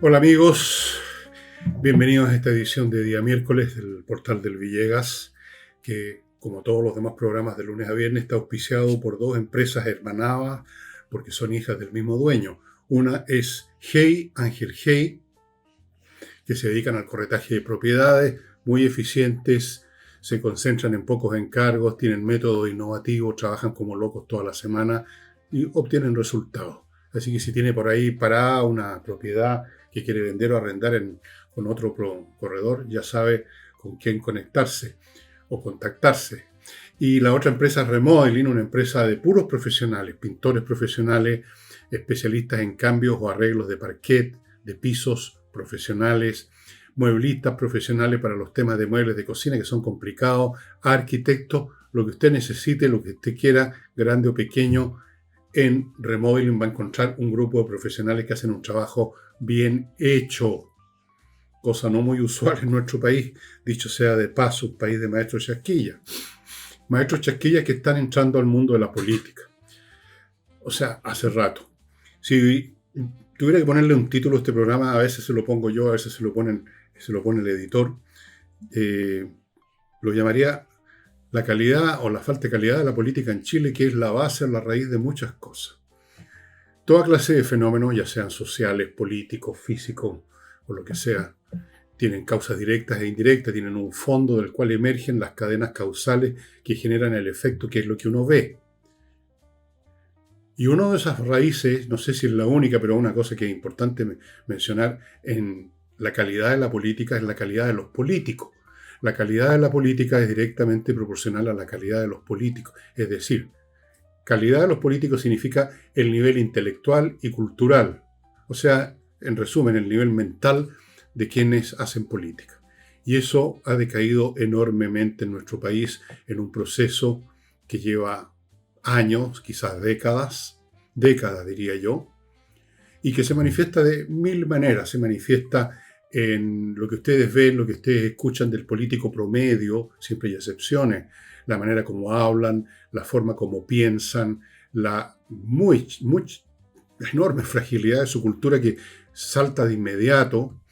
Hola amigos, bienvenidos a esta edición de día miércoles del Portal del Villegas, que como todos los demás programas de lunes a viernes está auspiciado por dos empresas hermanadas porque son hijas del mismo dueño. Una es Hey, Ángel Hey, que se dedican al corretaje de propiedades, muy eficientes, se concentran en pocos encargos, tienen métodos innovativos, trabajan como locos toda la semana y obtienen resultados. Así que si tiene por ahí parada una propiedad que quiere vender o arrendar con otro corredor, ya sabe con quién conectarse o contactarse. Y la otra empresa es Remodeling, una empresa de puros profesionales, pintores profesionales, especialistas en cambios o arreglos de parquet, de pisos profesionales, mueblistas profesionales para los temas de muebles de cocina que son complicados, arquitectos, lo que usted necesite, lo que usted quiera, grande o pequeño, en Remodeling va a encontrar un grupo de profesionales que hacen un trabajo bien hecho, cosa no muy usual en nuestro país, dicho sea de paso, un país de maestros chasquillas. Maestros chasquillas que están entrando al mundo de la política. O sea, hace rato. Si tuviera que ponerle un título a este programa, a veces se lo pongo yo, a veces se lo pone el editor, eh, lo llamaría la calidad o la falta de calidad de la política en Chile, que es la base, la raíz de muchas cosas. Toda clase de fenómenos, ya sean sociales, políticos, físicos o lo que sea, tienen causas directas e indirectas, tienen un fondo del cual emergen las cadenas causales que generan el efecto que es lo que uno ve. Y una de esas raíces, no sé si es la única, pero una cosa que es importante mencionar en la calidad de la política es la calidad de los políticos. La calidad de la política es directamente proporcional a la calidad de los políticos. Es decir, calidad de los políticos significa el nivel intelectual y cultural. O sea, en resumen, el nivel mental de quienes hacen política. Y eso ha decaído enormemente en nuestro país en un proceso que lleva años, quizás décadas diría yo, y que se manifiesta de mil maneras. Se manifiesta en lo que ustedes ven, lo que ustedes escuchan del político promedio, siempre hay excepciones, la manera como hablan, la forma como piensan, la enorme fragilidad de su cultura que salta de inmediato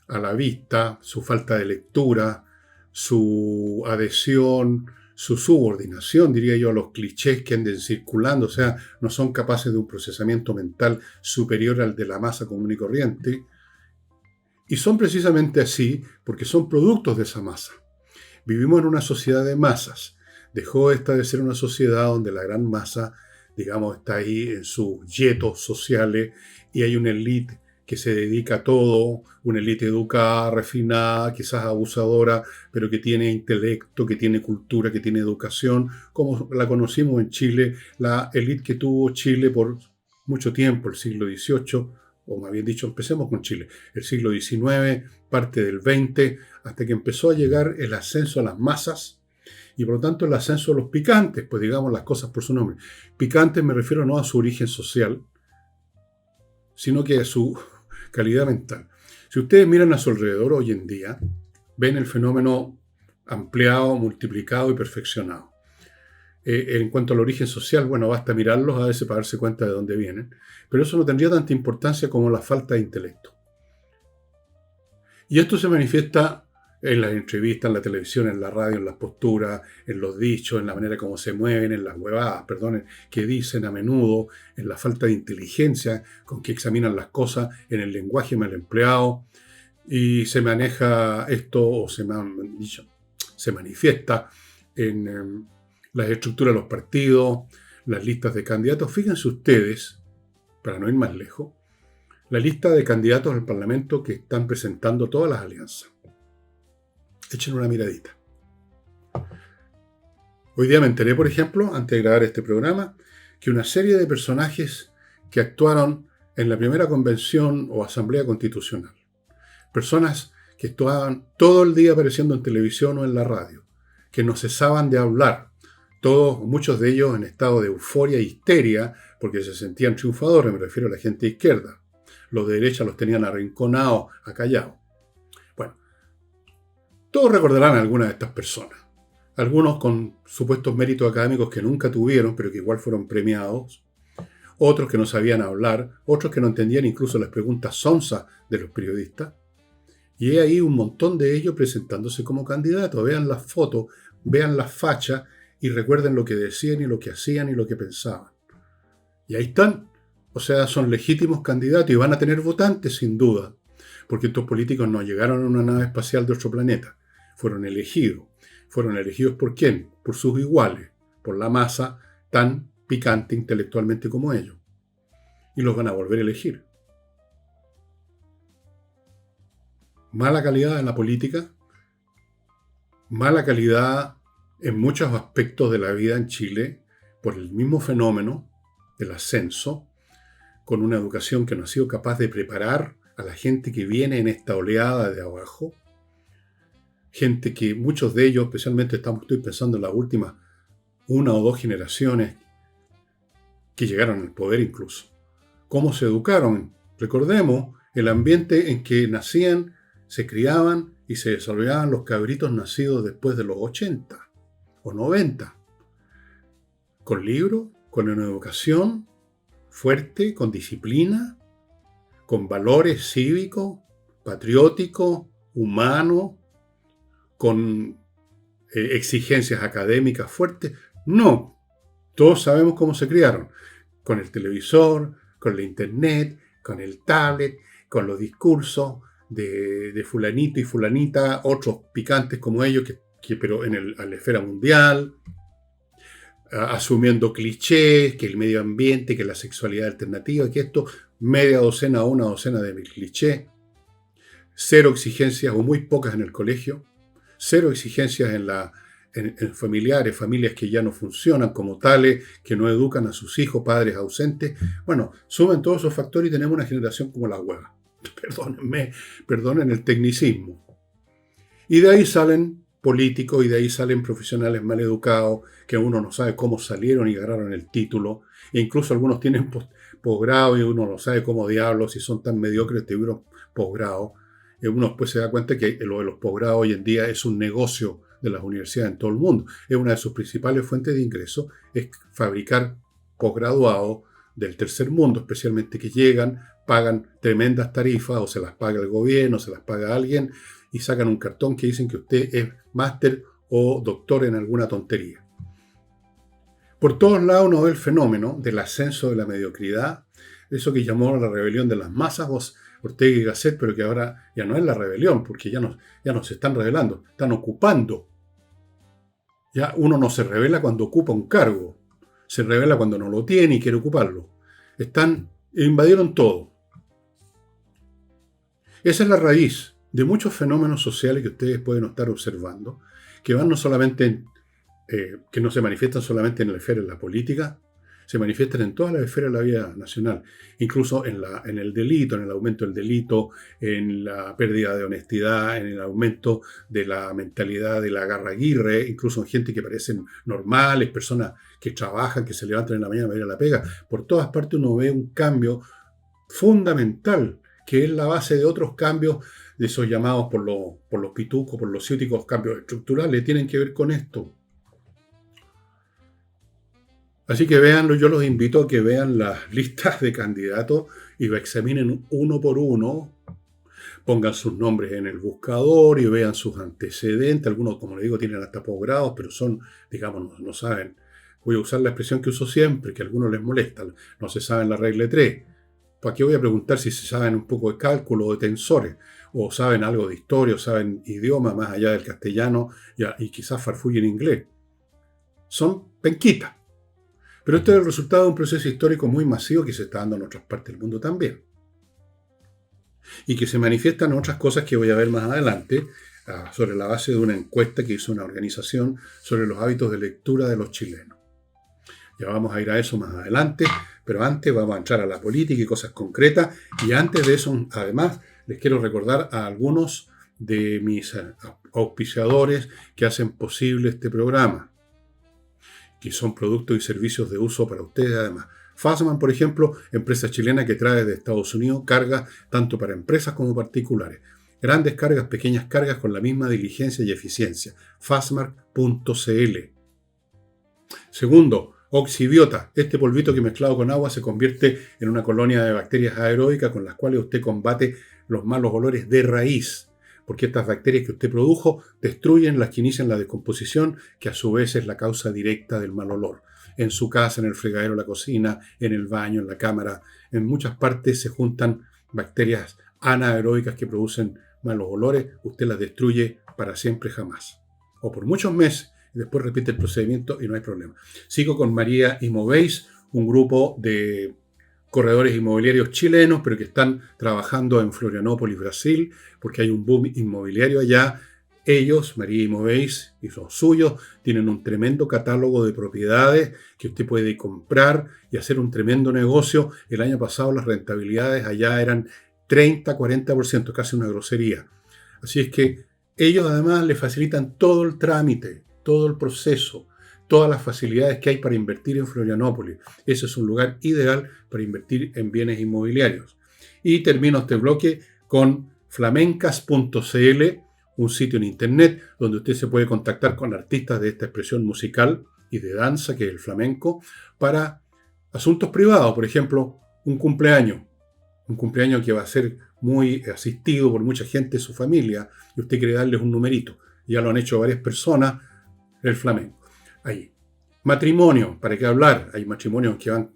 a la vista, su falta de lectura, su adhesión, su subordinación, diría yo, a los clichés que anden circulando, o sea, no son capaces de un procesamiento mental superior al de la masa común y corriente, y son precisamente así porque son productos de esa masa. Vivimos en una sociedad de masas. Dejó esta de ser una sociedad donde la gran masa, digamos, está ahí en sus yetos sociales y hay una élite que se dedica a todo, una élite educada, refinada, quizás abusadora, pero que tiene intelecto, que tiene cultura, que tiene educación, como la conocimos en Chile, la élite que tuvo Chile por mucho tiempo, el siglo XVIII, o más bien dicho, empecemos con Chile, el siglo XIX, parte del XX, hasta que empezó a llegar el ascenso a las masas y por lo tanto el ascenso a los picantes, pues digamos las cosas por su nombre. Picantes me refiero no a su origen social, sino que a su calidad mental. Si ustedes miran a su alrededor hoy en día, ven el fenómeno ampliado, multiplicado y perfeccionado. En cuanto al origen social, bueno, basta mirarlos a veces para darse cuenta de dónde vienen, pero eso no tendría tanta importancia como la falta de intelecto. Y esto se manifiesta en las entrevistas, en la televisión, en la radio, en las posturas, en los dichos, en la manera como se mueven, en las huevadas, perdón, que dicen a menudo, en la falta de inteligencia con que examinan las cosas, en el lenguaje mal empleado. Y se maneja esto, o se me han dicho, se manifiesta en las estructuras de los partidos, las listas de candidatos. Fíjense ustedes, para no ir más lejos, la lista de candidatos al Parlamento que están presentando todas las alianzas. Echen una miradita. Hoy día me enteré, por ejemplo, antes de grabar este programa, que una serie de personajes que actuaron en la primera convención o asamblea constitucional, personas que estaban todo el día apareciendo en televisión o en la radio, que no cesaban de hablar, muchos de ellos en estado de euforia e histeria, porque se sentían triunfadores, me refiero a la gente de izquierda. Los de derecha los tenían arrinconados, acallados. Bueno, todos recordarán a algunas de estas personas. Algunos con supuestos méritos académicos que nunca tuvieron, pero que igual fueron premiados. otros que no sabían hablar, otros que no entendían incluso las preguntas sonzas de los periodistas. Y hay ahí un montón de ellos presentándose como candidatos. Vean las fotos, vean las fachas y recuerden lo que decían y lo que hacían y lo que pensaban. Y ahí están. O sea, son legítimos candidatos y van a tener votantes sin duda. Porque estos políticos no llegaron a una nave espacial de otro planeta. Fueron elegidos. ¿Fueron elegidos por quién? Por sus iguales. Por la masa tan picante intelectualmente como ellos. Y los van a volver a elegir. Mala calidad en la política. Mala calidad en muchos aspectos de la vida en Chile por el mismo fenómeno del ascenso, con una educación que no ha sido capaz de preparar a la gente que viene en esta oleada de abajo. Gente que muchos de ellos, especialmente estoy pensando en las últimas 1 o 2 generaciones que llegaron al poder incluso. ¿Cómo se educaron? Recordemos el ambiente en que nacían, se criaban y se desarrollaban los cabritos nacidos después de los 80 o 90. Con libros, con una educación fuerte, con disciplina, con valores cívicos, patrióticos, humanos, con exigencias académicas fuertes. No, todos sabemos cómo se criaron. Con el televisor, con la internet, con el tablet, con los discursos de fulanito y fulanita, otros picantes como ellos, pero en la esfera mundial, asumiendo clichés, que el medio ambiente, que la sexualidad alternativa, que esto, media docena o una docena de clichés, cero exigencias o muy pocas en el colegio, cero exigencias en familiares, familias que ya no funcionan como tales, que no educan a sus hijos, padres ausentes. Bueno, suman todos esos factores y tenemos una generación como la hueva. Perdonen el tecnicismo. Y de ahí salen políticos y de ahí salen profesionales mal educados, que uno no sabe cómo salieron y agarraron el título, e incluso algunos tienen posgrado y uno no sabe cómo diablos, si son tan mediocres tuvieron posgrado. Uno después se da cuenta que lo de los posgrados hoy en día es un negocio de las universidades en todo el mundo. Es una de sus principales fuentes de ingreso, es fabricar posgraduados del tercer mundo, especialmente que llegan, pagan tremendas tarifas, o se las paga el gobierno, o se las paga alguien, y sacan un cartón que dicen que usted es máster o doctor en alguna tontería. Por todos lados uno ve el fenómeno del ascenso de la mediocridad, eso que llamó la rebelión de las masas, Ortega y Gasset, pero que ahora ya no es la rebelión, porque ya no se están rebelando, están ocupando. Ya uno no se rebela cuando ocupa un cargo, se rebela cuando no lo tiene y quiere ocuparlo. Invadieron todo. Esa es la raíz de muchos fenómenos sociales que ustedes pueden estar observando, que van no solamente, que no se manifiestan solamente en la esfera de la política, se manifiestan en todas las esferas de la vida nacional, incluso en el delito, en el aumento del delito, en la pérdida de honestidad, en el aumento de la mentalidad de la garra-aguirre, incluso en gente que parecen normales, personas que trabajan, que se levantan en la mañana para ir a la pega. Por todas partes uno ve un cambio fundamental, que es la base de otros cambios, de esos llamados por los pitucos, por los ciúticos cambios estructurales, tienen que ver con esto. Así que véanlo, yo los invito a que vean las listas de candidatos y lo examinen uno por uno, pongan sus nombres en el buscador y vean sus antecedentes. Algunos, como les digo, tienen hasta posgrados, pero son, digamos, no saben. Voy a usar la expresión que uso siempre, que a algunos les molesta, no se saben la regla de 3. ¿Para qué voy a preguntar si se saben un poco de cálculo o de tensores? O saben algo de historia, o saben idioma más allá del castellano y quizás farfullen inglés. Son penquitas. Pero esto es el resultado de un proceso histórico muy masivo que se está dando en otras partes del mundo también. Y que se manifiestan en otras cosas que voy a ver más adelante, sobre la base de una encuesta que hizo una organización sobre los hábitos de lectura de los chilenos. Ya vamos a ir a eso más adelante, pero antes vamos a entrar a la política y cosas concretas. Y antes de eso, además, les quiero recordar a algunos de mis auspiciadores que hacen posible este programa, que son productos y servicios de uso para ustedes además. Fastman, por ejemplo, empresa chilena que trae de Estados Unidos cargas tanto para empresas como particulares. Grandes cargas, pequeñas cargas con la misma diligencia y eficiencia. Fastmark.cl. Segundo, Oxibiota, este polvito que mezclado con agua se convierte en una colonia de bacterias aeróbicas con las cuales usted combate los malos olores de raíz, porque estas bacterias que usted produjo destruyen las que inician la descomposición, que a su vez es la causa directa del mal olor. En su casa, en el fregadero, en la cocina, en el baño, en la cámara, en muchas partes se juntan bacterias anaeróbicas que producen malos olores, usted las destruye para siempre jamás. O por muchos meses, y después repite el procedimiento y no hay problema. Sigo con María Imoveis, un grupo de corredores inmobiliarios chilenos, pero que están trabajando en Florianópolis, Brasil, porque hay un boom inmobiliario allá. Ellos, María Imoveis y los suyos, tienen un tremendo catálogo de propiedades que usted puede comprar y hacer un tremendo negocio. El año pasado las rentabilidades allá eran 30-40%, casi una grosería. Así es que ellos además le facilitan todo el trámite, todo el proceso, todas las facilidades que hay para invertir en Florianópolis. Ese es un lugar ideal para invertir en bienes inmobiliarios. Y termino este bloque con flamencas.cl, un sitio en internet donde usted se puede contactar con artistas de esta expresión musical y de danza, que es el flamenco, para asuntos privados, por ejemplo, un cumpleaños que va a ser muy asistido por mucha gente de su familia, y usted quiere darles un numerito. Ya lo han hecho varias personas, el flamenco. Ahí. Matrimonio, ¿para qué hablar? Hay matrimonios que van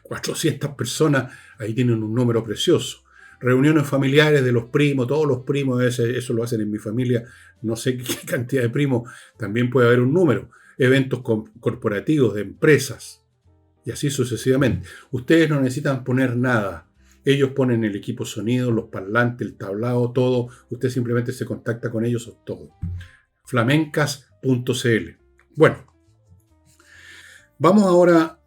400 personas, ahí tienen un número precioso. Reuniones familiares de los primos, todos los primos, eso lo hacen en mi familia, no sé qué cantidad de primos, también puede haber un número. Eventos corporativos, de empresas, y así sucesivamente. Ustedes no necesitan poner nada. Ellos ponen el equipo sonido, los parlantes, el tablado, todo. Usted simplemente se contacta con ellos, o todo. Flamencas.cl. Bueno, vamos ahora,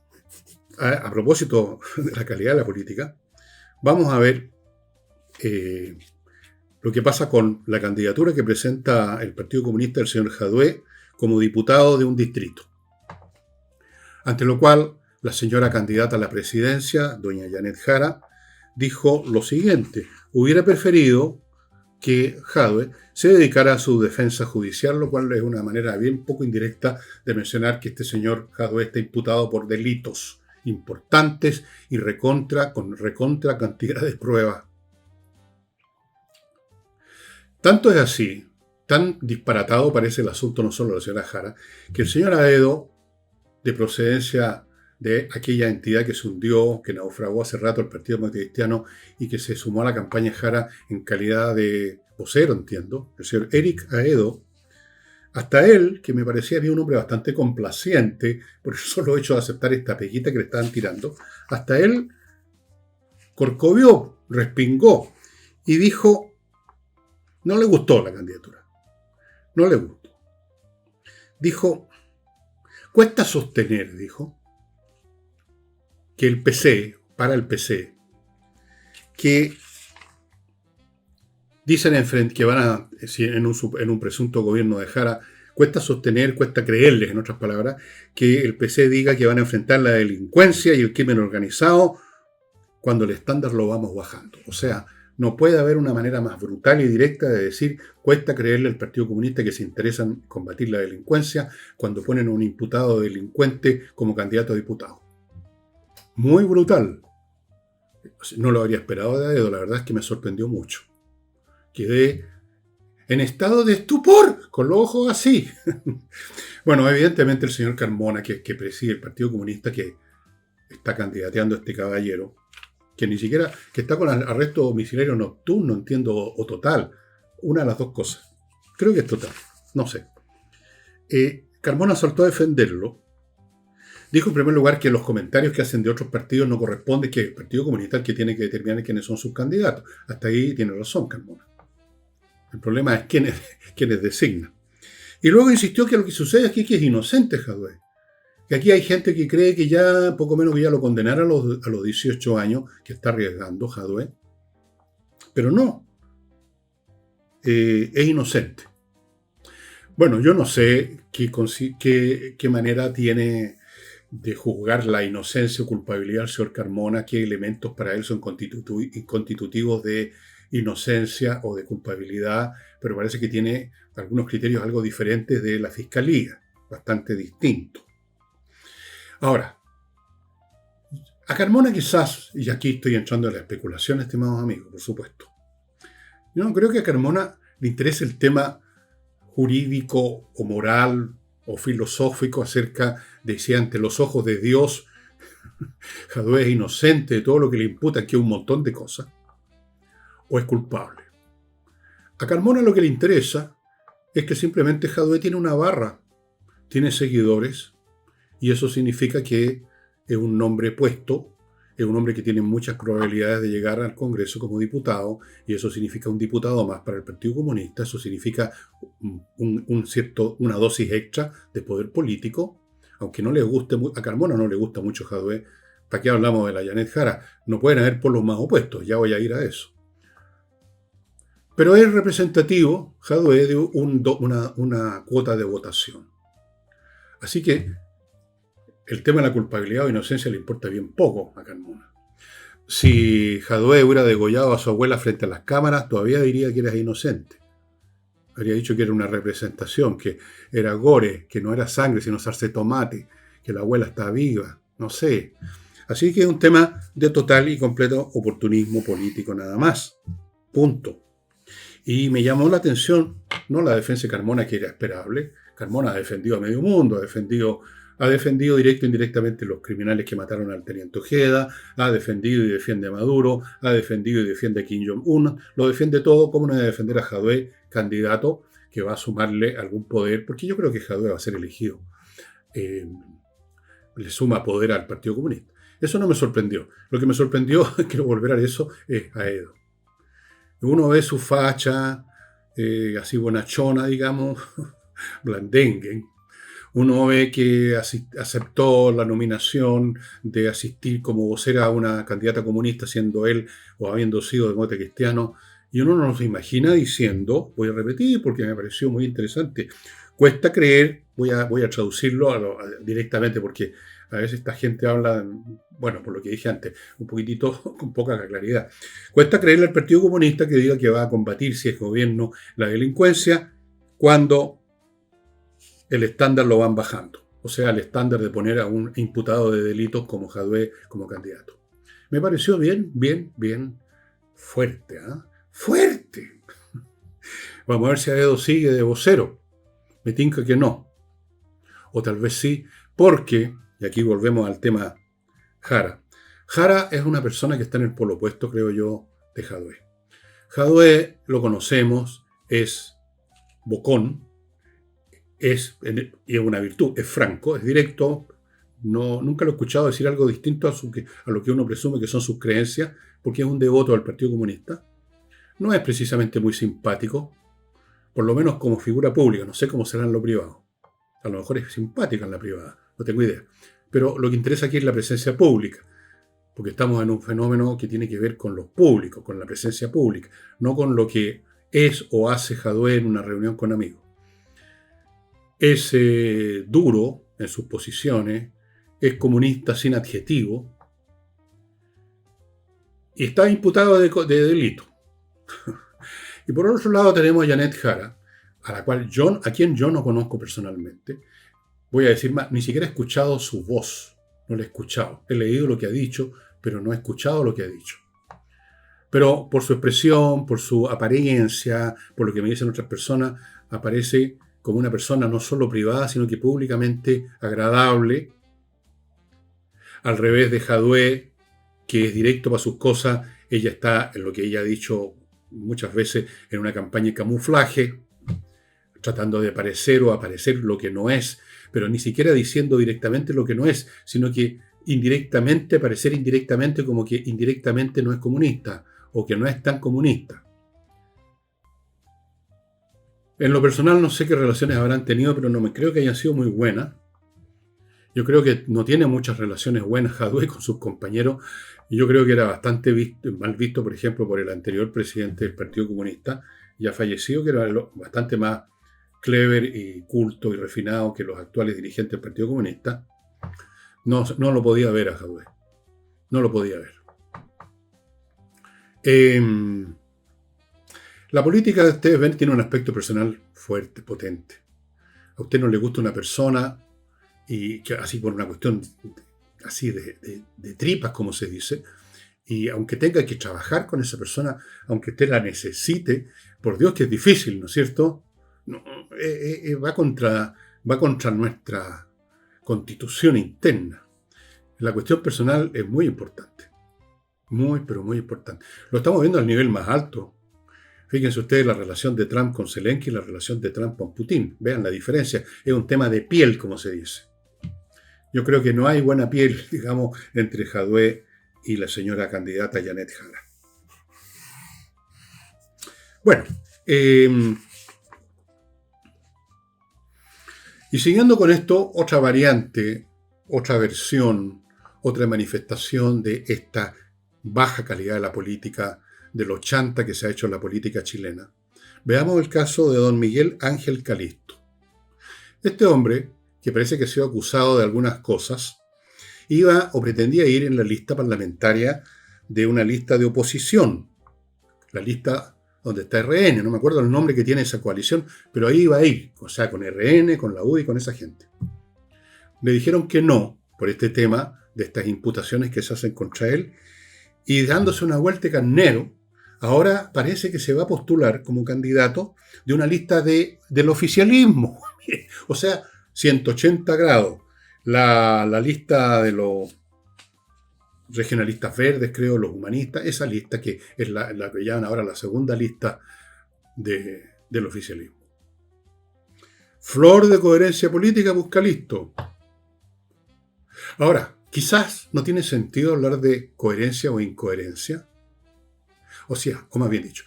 a propósito de la calidad de la política, vamos a ver lo que pasa con la candidatura que presenta el Partido Comunista del señor Jadwe como diputado de un distrito. Ante lo cual, la señora candidata a la presidencia, doña Janet Jara, dijo lo siguiente: hubiera preferido que Jadwe se dedicara a su defensa judicial, lo cual es una manera bien poco indirecta de mencionar que este señor Jadwe está imputado por delitos importantes y con recontra cantidad de pruebas. Tanto es así, tan disparatado parece el asunto no solo de la señora Jara, que el señor Aedo, de procedencia de aquella entidad que se hundió, que naufragó hace rato el Partido Cristiano y que se sumó a la campaña Jara en calidad de vocero, entiendo, el señor Eric Aedo, hasta él, que me parecía a mí un hombre bastante complaciente por el solo hecho de aceptar esta peguita que le estaban tirando, hasta él corcovió, respingó y dijo, no le gustó la candidatura, no le gustó. Dijo, cuesta sostener, dijo, que el PC, para el PC, que dicen que van a, en un presunto gobierno de Jara, cuesta sostener, cuesta creerles, en otras palabras, que el PC diga que van a enfrentar la delincuencia y el crimen organizado cuando el estándar lo vamos bajando. O sea, no puede haber una manera más brutal y directa de decir, cuesta creerle al Partido Comunista que se interesa en combatir la delincuencia cuando ponen a un imputado delincuente como candidato a diputado. Muy brutal. No lo habría esperado de Aedo, la verdad es que me sorprendió mucho. Quedé en estado de estupor, con los ojos así. Bueno, evidentemente el señor Carmona, que preside el Partido Comunista, que está candidateando a este caballero, que ni siquiera, que está con arresto domiciliario nocturno, entiendo, o total. Una de las dos cosas. Creo que es total, no sé. Carmona saltó a defenderlo. Dijo en primer lugar que los comentarios que hacen de otros partidos no corresponden, que el Partido Comunista es el que tiene que determinar quiénes son sus candidatos. Hasta ahí tiene razón Carmona. El problema es quiénes designan. Y luego insistió que lo que sucede aquí es que es inocente Jadwe. Que aquí hay gente que cree que ya, poco menos que ya lo condenara a los 18 años, que está arriesgando Jadwe. Pero no. Es inocente. Bueno, yo no sé qué manera tiene de juzgar la inocencia o culpabilidad del señor Carmona, qué elementos para él son constitutivos de inocencia o de culpabilidad, pero parece que tiene algunos criterios algo diferentes de la Fiscalía, bastante distintos. Ahora, a Carmona quizás, y aquí estoy entrando en la especulación, estimados amigos, por supuesto. Yo no creo que a Carmona le interese el tema jurídico o moral o filosófico acerca de si ante los ojos de Dios Jadwe es inocente de todo lo que le imputan, que es un montón de cosas, o es culpable. A Carmona lo que le interesa es que simplemente Jadwe tiene una barra, tiene seguidores, y eso significa que es un nombre puesto, es un hombre que tiene muchas probabilidades de llegar al Congreso como diputado, y eso significa un diputado más para el Partido Comunista, eso significa una dosis extra de poder político, aunque no le guste, a Carmona no le gusta mucho Jadwe. ¿Para qué hablamos de la Janet Jara? No pueden haber polos más opuestos, ya voy a ir a eso. Pero es representativo, Jadwe, de una cuota de votación. Así que el tema de la culpabilidad o inocencia le importa bien poco a Carmona. Si Jadwe hubiera degollado a su abuela frente a las cámaras, todavía diría que era inocente. Habría dicho que era una representación, que era gore, que no era sangre, sino salsa de tomate, que la abuela estaba viva, no sé. Así que es un tema de total y completo oportunismo político nada más. Punto. Y me llamó la atención, no la defensa de Carmona, que era esperable. Carmona ha defendido a medio mundo, ha defendido directo e indirectamente los criminales que mataron al teniente Ojeda, ha defendido y defiende a Maduro, ha defendido y defiende a Kim Jong-un, lo defiende todo. ¿Cómo no debe defender a Jadwe, candidato que va a sumarle algún poder? Porque yo creo que Jadwe va a ser elegido. Le suma poder al Partido Comunista. Eso no me sorprendió. Lo que me sorprendió, quiero volver a eso, es a Edo. Uno ve su facha, así bonachona, digamos, blandengue. Uno ve que aceptó la nominación de asistir como vocera a una candidata comunista, siendo él o habiendo sido de mote cristiano, y uno no se imagina diciendo, voy a repetir porque me pareció muy interesante, cuesta creer, voy a traducirlo directamente porque a veces esta gente habla, bueno, por lo que dije antes, un poquitito con poca claridad. Cuesta creerle al Partido Comunista que diga que va a combatir, si es gobierno, la delincuencia, cuando el estándar lo van bajando. O sea, el estándar de poner a un imputado de delitos como Jadwe como candidato. Me pareció bien fuerte, ¿eh? ¡Fuerte! Vamos a ver si Aedo sigue de vocero. Me tinca que no. O tal vez sí, porque, y aquí volvemos al tema Jara. Jara es una persona que está en el polo opuesto, creo yo, de Jadwe. Jadwe, lo conocemos, es bocón, es una virtud, es franco, es directo. No, nunca lo he escuchado decir algo distinto a lo que uno presume que son sus creencias, porque es un devoto del Partido Comunista. No es precisamente muy simpático, por lo menos como figura pública, no sé cómo será en lo privado. A lo mejor es simpático en la privada, no tengo idea. Pero lo que interesa aquí es la presencia pública, porque estamos en un fenómeno que tiene que ver con los públicos, con la presencia pública, no con lo que es o hace Jadwe en una reunión con amigos. Es duro en sus posiciones, es comunista sin adjetivo y está imputado de delito. Y por otro lado tenemos a Janet Jara, a quien yo no conozco personalmente. Voy a decir más, ni siquiera he escuchado su voz, no la he escuchado. He leído lo que ha dicho, pero no he escuchado lo que ha dicho. Pero por su expresión, por su apariencia, por lo que me dicen otras personas, aparece como una persona no solo privada, sino que públicamente agradable, al revés de Jadwe, que es directo para sus cosas. Ella está, en lo que ella ha dicho muchas veces, en una campaña de camuflaje, tratando de parecer o aparecer lo que no es, pero ni siquiera diciendo directamente lo que no es, sino que indirectamente, parecer indirectamente como que indirectamente no es comunista, o que no es tan comunista. En lo personal no sé qué relaciones habrán tenido, pero no me creo que hayan sido muy buenas. Yo creo que no tiene muchas relaciones buenas Jadwe con sus compañeros. Y yo creo que era bastante mal visto, por ejemplo, por el anterior presidente del Partido Comunista, ya fallecido, que era bastante más clever y culto y refinado que los actuales dirigentes del Partido Comunista. No lo podía ver a Jadwe. No lo podía ver. La política, ustedes ven, tiene un aspecto personal fuerte, potente. A usted no le gusta una persona y que así por una cuestión así de tripas, como se dice, y aunque tenga que trabajar con esa persona, aunque usted la necesite, por Dios que es difícil, ¿no es cierto? No, va contra nuestra constitución interna. La cuestión personal es muy importante. Muy, pero muy importante. Lo estamos viendo al nivel más alto. Fíjense ustedes la relación de Trump con Zelensky y la relación de Trump con Putin. Vean la diferencia. Es un tema de piel, como se dice. Yo creo que no hay buena piel, digamos, entre Jadwe y la señora candidata Janet Jara. Bueno, y siguiendo con esto, otra variante, otra versión, otra manifestación de esta baja calidad de la política, de lo chanta que se ha hecho en la política chilena. Veamos el caso de don Miguel Ángel Calisto. Este hombre, que parece que ha sido acusado de algunas cosas, iba o pretendía ir en la lista parlamentaria de una lista de oposición, la lista donde está RN, no me acuerdo el nombre que tiene esa coalición, pero ahí iba a ir, o sea, con RN, con la UDI, con esa gente. Le dijeron que no, por este tema de estas imputaciones que se hacen contra él, y dándose una vuelta de carnero, ahora parece que se va a postular como candidato de una lista del oficialismo. O sea, 180 grados. La lista de los regionalistas verdes, creo, los humanistas, esa lista que es la que llaman ahora la segunda lista del oficialismo. Flor de coherencia política busca listo. Ahora, quizás no tiene sentido hablar de coherencia o incoherencia. O sea, o más bien dicho,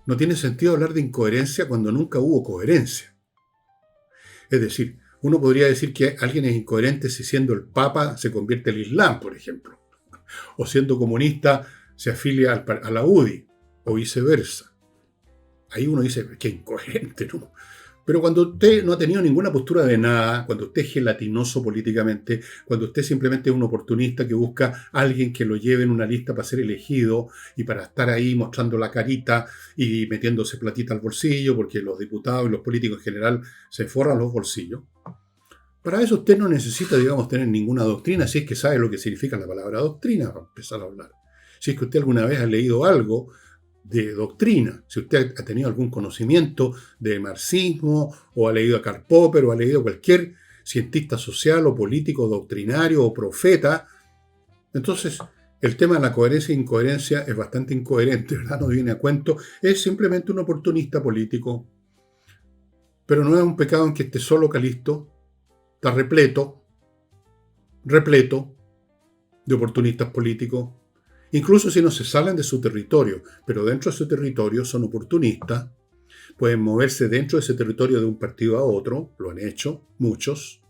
no tiene sentido hablar de incoherencia cuando nunca hubo coherencia. Es decir, uno podría decir que alguien es incoherente si siendo el Papa se convierte al Islam, por ejemplo. O siendo comunista se afilia a la UDI, o viceversa. Ahí uno dice, qué incoherente, ¿no? Pero cuando usted no ha tenido ninguna postura de nada, cuando usted es gelatinoso políticamente, cuando usted simplemente es un oportunista que busca a alguien que lo lleve en una lista para ser elegido y para estar ahí mostrando la carita y metiéndose platita al bolsillo, porque los diputados y los políticos en general se forran los bolsillos. Para eso usted no necesita, digamos, tener ninguna doctrina, si es que sabe lo que significa la palabra doctrina, para empezar a hablar. Si es que usted alguna vez ha leído algo de doctrina, si usted ha tenido algún conocimiento de marxismo, o ha leído a Karl Popper, o ha leído a cualquier cientista social, o político, doctrinario, o profeta, entonces el tema de la coherencia e incoherencia es bastante incoherente, ¿verdad? No viene a cuento, es simplemente un oportunista político. Pero no es un pecado en que esté solo Calisto. Está repleto de oportunistas políticos, incluso si no se salen de su territorio, pero dentro de su territorio son oportunistas, pueden moverse dentro de ese territorio de un partido a otro, lo han hecho muchos,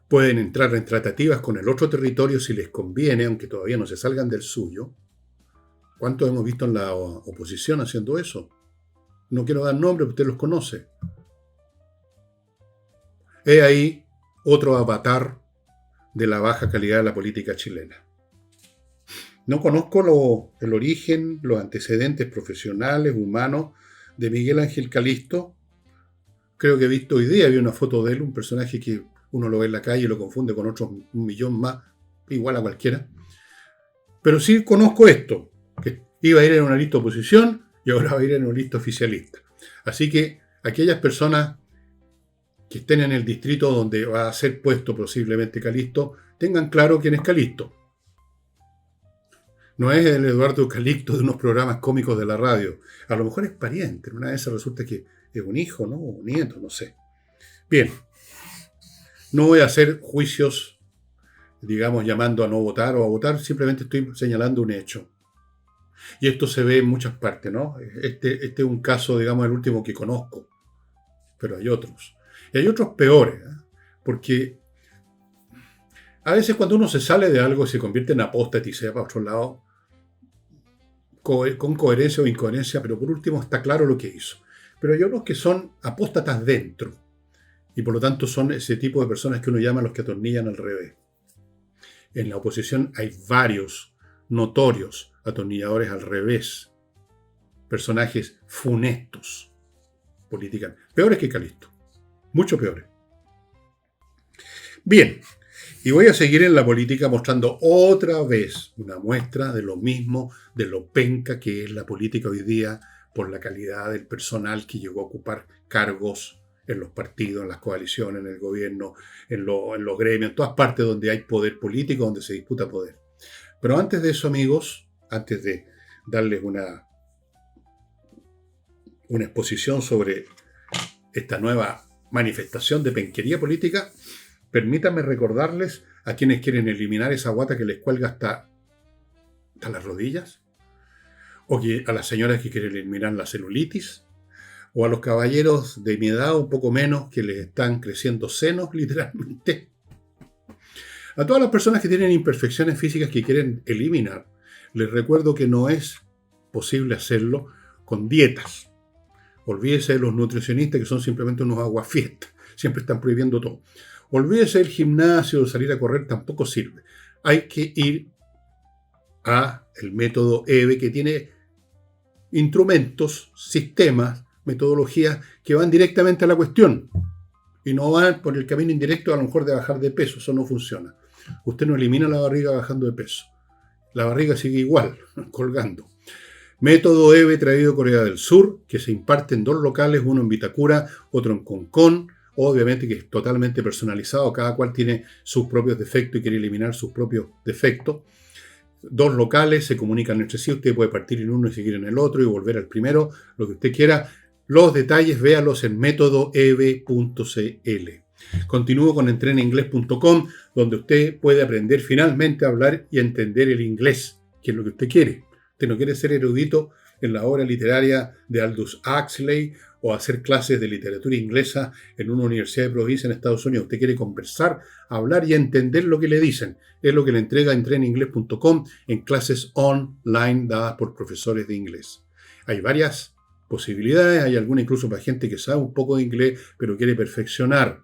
pueden entrar en tratativas con el otro territorio si les conviene, aunque todavía no se salgan del suyo. ¿Cuántos hemos visto en la oposición haciendo eso? No quiero dar nombres, usted los conoce. He ahí otro avatar de la baja calidad de la política chilena. No conozco el origen, los antecedentes profesionales, humanos de Miguel Ángel Calisto. Creo que he visto hoy día, vi una foto de él, un personaje que uno lo ve en la calle y lo confunde con otros 1.000.000 más, igual a cualquiera. Pero sí conozco esto, que iba a ir en una lista oposición y ahora va a ir en una lista oficialista. Así que aquellas personas que estén en el distrito donde va a ser puesto posiblemente Calisto, tengan claro quién es Calisto. No es el Eduardo Calixto de unos programas cómicos de la radio. A lo mejor es pariente. Una vez resulta que es un hijo, ¿no? O un nieto, no sé. Bien. No voy a hacer juicios, digamos, llamando a no votar o a votar. Simplemente estoy señalando un hecho. Y esto se ve en muchas partes, ¿no? Este es un caso, digamos, el último que conozco. Pero hay otros. Y hay otros peores, ¿eh? Porque a veces cuando uno se sale de algo y se convierte en apóstata y se va para otro lado, con coherencia o incoherencia, pero por último está claro lo que hizo. Pero hay otros que son apóstatas dentro, y por lo tanto son ese tipo de personas que uno llama los que atornillan al revés. En la oposición hay varios notorios atornilladores al revés, personajes funestos, políticamente, peores que Calisto, mucho peores. Bien, y voy a seguir en la política mostrando otra vez una muestra de lo mismo, de lo penca que es la política hoy día por la calidad del personal que llegó a ocupar cargos en los partidos, en las coaliciones, en el gobierno, en los gremios, en todas partes donde hay poder político, donde se disputa poder. Pero antes de eso, amigos, antes de darles una exposición sobre esta nueva manifestación de penquería política, permítanme recordarles a quienes quieren eliminar esa guata que les cuelga hasta las rodillas, o a las señoras que quieren eliminar la celulitis, o a los caballeros de mi edad, un poco menos, que les están creciendo senos, literalmente. A todas las personas que tienen imperfecciones físicas que quieren eliminar, les recuerdo que no es posible hacerlo con dietas. Olvídese de los nutricionistas que son simplemente unos aguafiestas. Siempre están prohibiendo todo. Olvídese del gimnasio, de salir a correr, tampoco sirve. Hay que ir a el método EVE, que tiene instrumentos, sistemas, metodologías que van directamente a la cuestión. Y no van por el camino indirecto a lo mejor de bajar de peso. Eso no funciona. Usted no elimina la barriga bajando de peso. La barriga sigue igual, colgando. Método EVE traído de Corea del Sur, que se imparte en 2 locales, uno en Vitacura, otro en Concón. Obviamente que es totalmente personalizado, cada cual tiene sus propios defectos y quiere eliminar sus propios defectos. 2 locales se comunican entre sí, usted puede partir en uno y seguir en el otro y volver al primero, lo que usted quiera. Los detalles véalos en métodoev.cl. Continúo con entreninglés.com, donde usted puede aprender finalmente a hablar y a entender el inglés, que es lo que usted quiere. Usted no quiere ser erudito en la obra literaria de Aldous Huxley o hacer clases de literatura inglesa en una universidad de provincia en Estados Unidos. Usted quiere conversar, hablar y entender lo que le dicen. Es lo que le entrega entreninglés.com en clases online dadas por profesores de inglés. Hay varias posibilidades, hay alguna incluso para gente que sabe un poco de inglés pero quiere perfeccionar.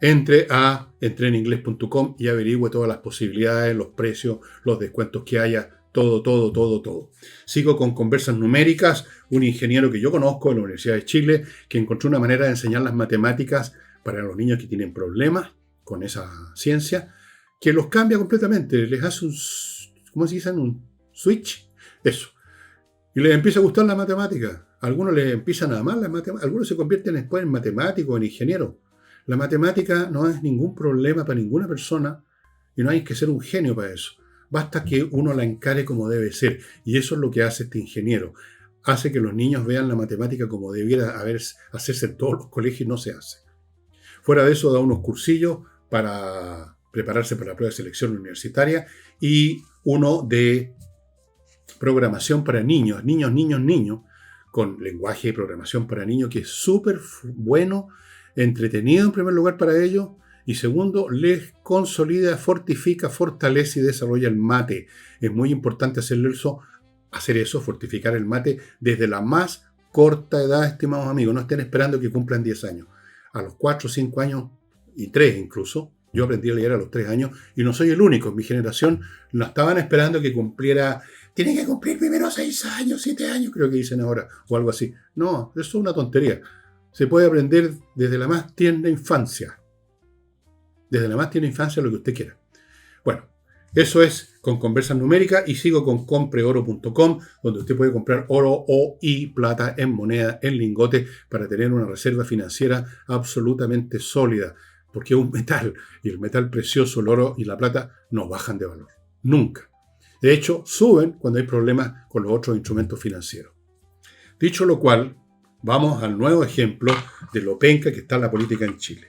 Entre a entreninglés.com y averigüe todas las posibilidades, los precios, los descuentos que haya. Todo. Sigo con Conversas Numéricas, un ingeniero que yo conozco de la Universidad de Chile, que encontró una manera de enseñar las matemáticas para los niños que tienen problemas con esa ciencia, que los cambia completamente, les hace ¿cómo se dice? Un switch, eso. Y les empieza a gustar la matemática. A algunos les empiezan a amar las matemáticas, algunos se convierten después en matemáticos, en ingenieros. La matemática no es ningún problema para ninguna persona y no hay que ser un genio para eso. Basta que uno la encare como debe ser. Y eso es lo que hace este ingeniero. Hace que los niños vean la matemática como debiera hacerse en todos los colegios y no se hace. Fuera de eso, da unos cursillos para prepararse para la prueba de selección universitaria y uno de programación para niños, con lenguaje de programación para niños, que es súper bueno, entretenido en primer lugar para ellos. Y segundo, les consolida, fortifica, fortalece y desarrolla el mate. Es muy importante hacer eso, fortificar el mate desde la más corta edad, estimados amigos. No estén esperando que cumplan 10 años. A los 4, 5 años y 3 incluso. Yo aprendí a leer a los 3 años y no soy el único. En mi generación no estaban esperando que cumpliera. Tiene que cumplir primero 6 años, 7 años, creo que dicen ahora, o algo así. No, eso es una tontería. Se puede aprender desde la más tierna infancia. Desde la más tierna infancia, lo que usted quiera. Bueno, eso es con Conversas Numéricas y sigo con compreoro.com, donde usted puede comprar oro y plata en moneda, en lingote, para tener una reserva financiera absolutamente sólida, porque es un metal, y el metal precioso, el oro y la plata, no bajan de valor. Nunca. De hecho, suben cuando hay problemas con los otros instrumentos financieros. Dicho lo cual, vamos al nuevo ejemplo de lo penca que está la política en Chile.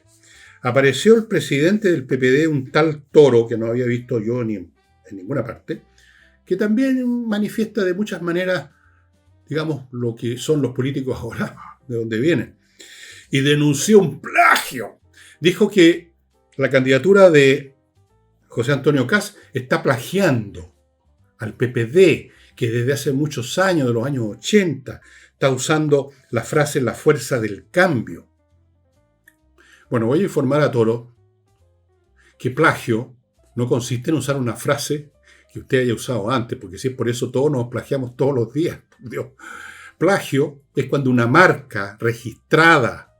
Apareció el presidente del PPD, un tal Toro, que no había visto yo ni en ninguna parte, que también manifiesta de muchas maneras, digamos, lo que son los políticos ahora, de donde vienen. Y denunció un plagio. Dijo que la candidatura de José Antonio Kast está plagiando al PPD, que desde hace muchos años, de los años 80, está usando la frase "la fuerza del cambio". Bueno, voy a informar a Toro que plagio no consiste en usar una frase que usted haya usado antes, porque si es por eso todos nos plagiamos todos los días. Por Dios. Plagio es cuando una marca registrada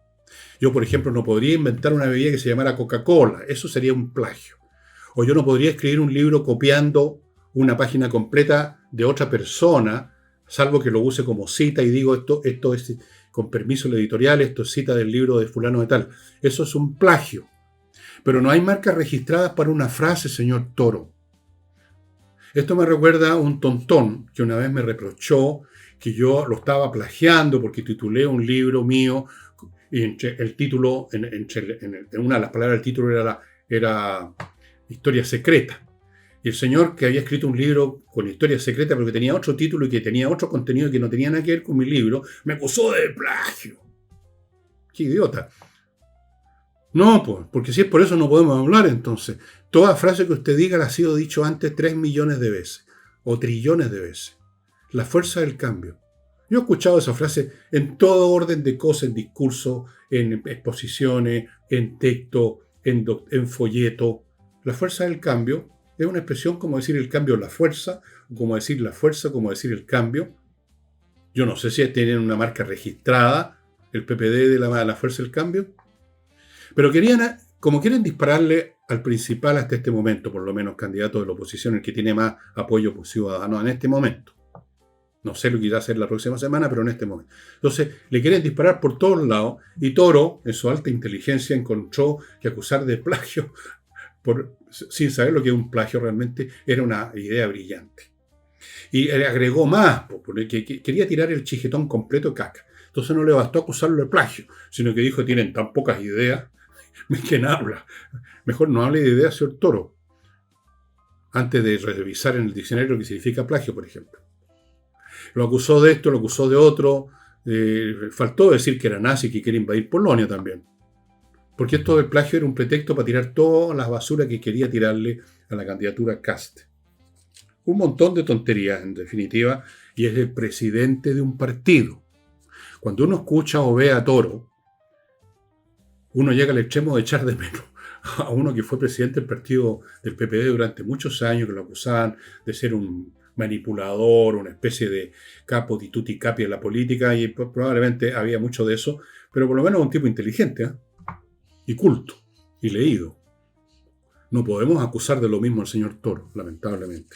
Yo, por ejemplo, no podría inventar una bebida que se llamara Coca-Cola. Eso sería un plagio. O yo no podría escribir un libro copiando una página completa de otra persona, salvo que lo use como cita y digo esto es con permiso del editorial, esto es cita del libro de fulano de tal. Eso es un plagio. Pero no hay marcas registradas para una frase, señor Toro. Esto me recuerda a un tontón que una vez me reprochó que yo lo estaba plagiando porque titulé un libro mío y el título, en una de las palabras del título era Historia Secreta. Y el señor que había escrito un libro con historia secreta, pero que tenía otro título y que tenía otro contenido que no tenía nada que ver con mi libro, me acusó de plagio. ¡Qué idiota! No, pues, porque si es por eso no podemos hablar entonces. Toda frase que usted diga la ha sido dicho antes 3 millones de veces, o trillones de veces. La fuerza del cambio. Yo he escuchado esa frase en todo orden de cosas, en discursos, en exposiciones, en texto, en folleto. La fuerza del cambio es una expresión como decir el cambio la fuerza, o como decir la fuerza, como decir el cambio. Yo no sé si tienen una marca registrada, el PPD de la fuerza del cambio. Pero como quieren dispararle al principal hasta este momento, por lo menos candidato de la oposición, el que tiene más apoyo ciudadano en este momento. No sé lo que irá a hacer la próxima semana, pero en este momento. Entonces, le quieren disparar por todos lados y Toro, en su alta inteligencia, encontró que acusar de plagio, sin saber lo que es un plagio realmente, era una idea brillante. Y le agregó más, porque quería tirar el chijetón completo caca. Entonces no le bastó acusarlo de plagio, sino que dijo, tienen tan pocas ideas. ¿Quién habla? Mejor no hable de ideas, señor Toro, antes de revisar en el diccionario lo que significa plagio, por ejemplo. Lo acusó de esto, lo acusó de otro. Faltó decir que era nazi y que quería invadir Polonia también. Porque esto del plagio era un pretexto para tirar todas las basuras que quería tirarle a la candidatura Kast. Un montón de tonterías, en definitiva, y es el presidente de un partido. Cuando uno escucha o ve a Toro, uno llega al extremo de echar de menos a uno que fue presidente del partido del PPD durante muchos años, que lo acusaban de ser un manipulador, una especie de capo di tutti capi en la política, y probablemente había mucho de eso, pero por lo menos un tipo inteligente, ¿eh? Y culto, y leído. No podemos acusar de lo mismo al señor Toro, lamentablemente.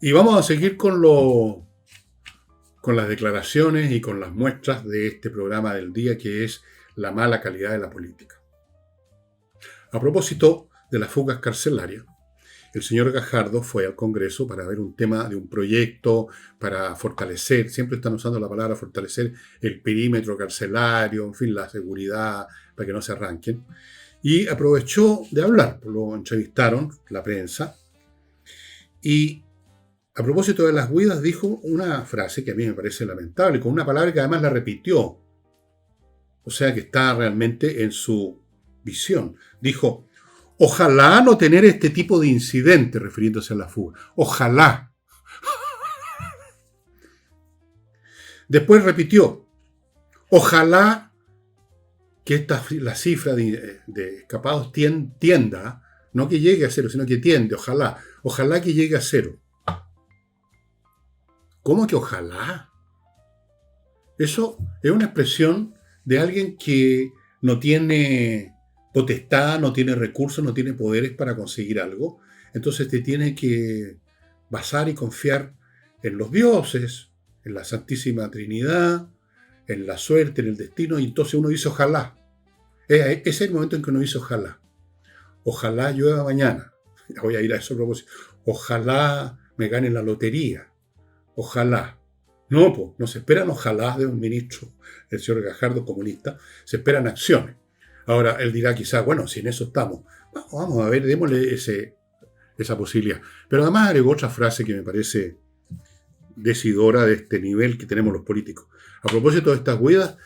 Y vamos a seguir con las declaraciones y con las muestras de este programa del día, que es la mala calidad de la política. A propósito de las fugas carcelarias, el señor Gajardo fue al Congreso para ver un tema de un proyecto para fortalecer, siempre están usando la palabra fortalecer el perímetro carcelario, en fin, la seguridad, para que no se arranquen. Y aprovechó de hablar, lo entrevistaron la prensa, y a propósito de las huidas dijo una frase que a mí me parece lamentable, con una palabra que además la repitió. O sea que está realmente en su visión. Dijo, ojalá no tener este tipo de incidentes, refiriéndose a la fuga. Ojalá. Después repitió, ojalá que la cifra de escapados tienda, no que llegue a cero, sino que tiende, ojalá que llegue a cero. ¿Cómo que ojalá? Eso es una expresión de alguien que no tiene potestad, no tiene recursos, no tiene poderes para conseguir algo. Entonces te tiene que basar y confiar en los dioses, en la Santísima Trinidad, en la suerte, en el destino, y entonces uno dice ojalá. Ese es el momento en que uno dice ojalá. Ojalá llueva mañana. Voy a ir a eso a propósito. Ojalá me gane la lotería. Ojalá. No, pues, no se esperan ojalá de un ministro, el señor Gajardo, comunista, se esperan acciones. Ahora, él dirá quizás, bueno, si en eso estamos, vamos a ver, démosle esa posibilidad. Pero además agregó otra frase que me parece decidora de este nivel que tenemos los políticos. A propósito de estas huidas,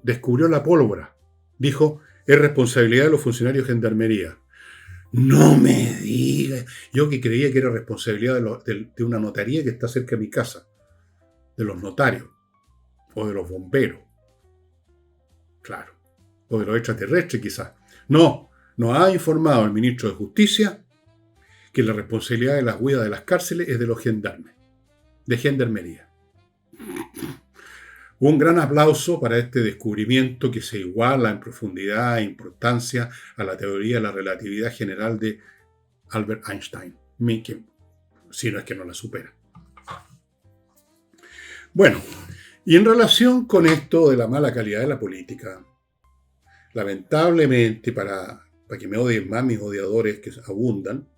descubrió la pólvora. Dijo, es responsabilidad de los funcionarios de gendarmería. No me digas. Yo que creía que era responsabilidad de una notaría que está cerca de mi casa, de los notarios, o de los bomberos, claro, o de los extraterrestres quizás. No, nos ha informado el ministro de Justicia que la responsabilidad de las huidas de las cárceles es de los gendarmes, de gendarmería. Un gran aplauso para este descubrimiento que se iguala en profundidad e importancia a la teoría de la relatividad general de Albert Einstein, si no es que no la supera. Bueno, y en relación con esto de la mala calidad de la política, lamentablemente, para que me odien más mis odiadores que abundan,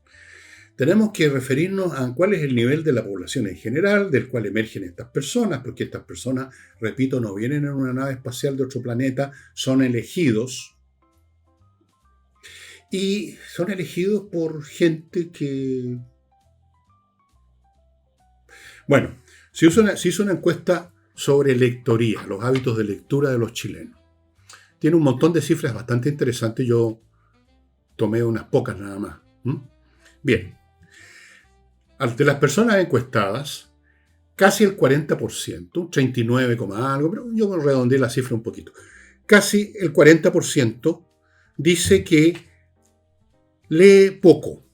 tenemos que referirnos a cuál es el nivel de la población en general, del cual emergen estas personas, porque estas personas, repito, no vienen en una nave espacial de otro planeta, son elegidos. Y son elegidos por gente que... Bueno, se hizo una encuesta sobre lectoría, los hábitos de lectura de los chilenos. Tiene un montón de cifras bastante interesantes, yo tomé unas pocas nada más. Bien. De las personas encuestadas, casi el 40%, un 39, algo, pero yo redondeé la cifra un poquito, casi el 40% dice que lee poco,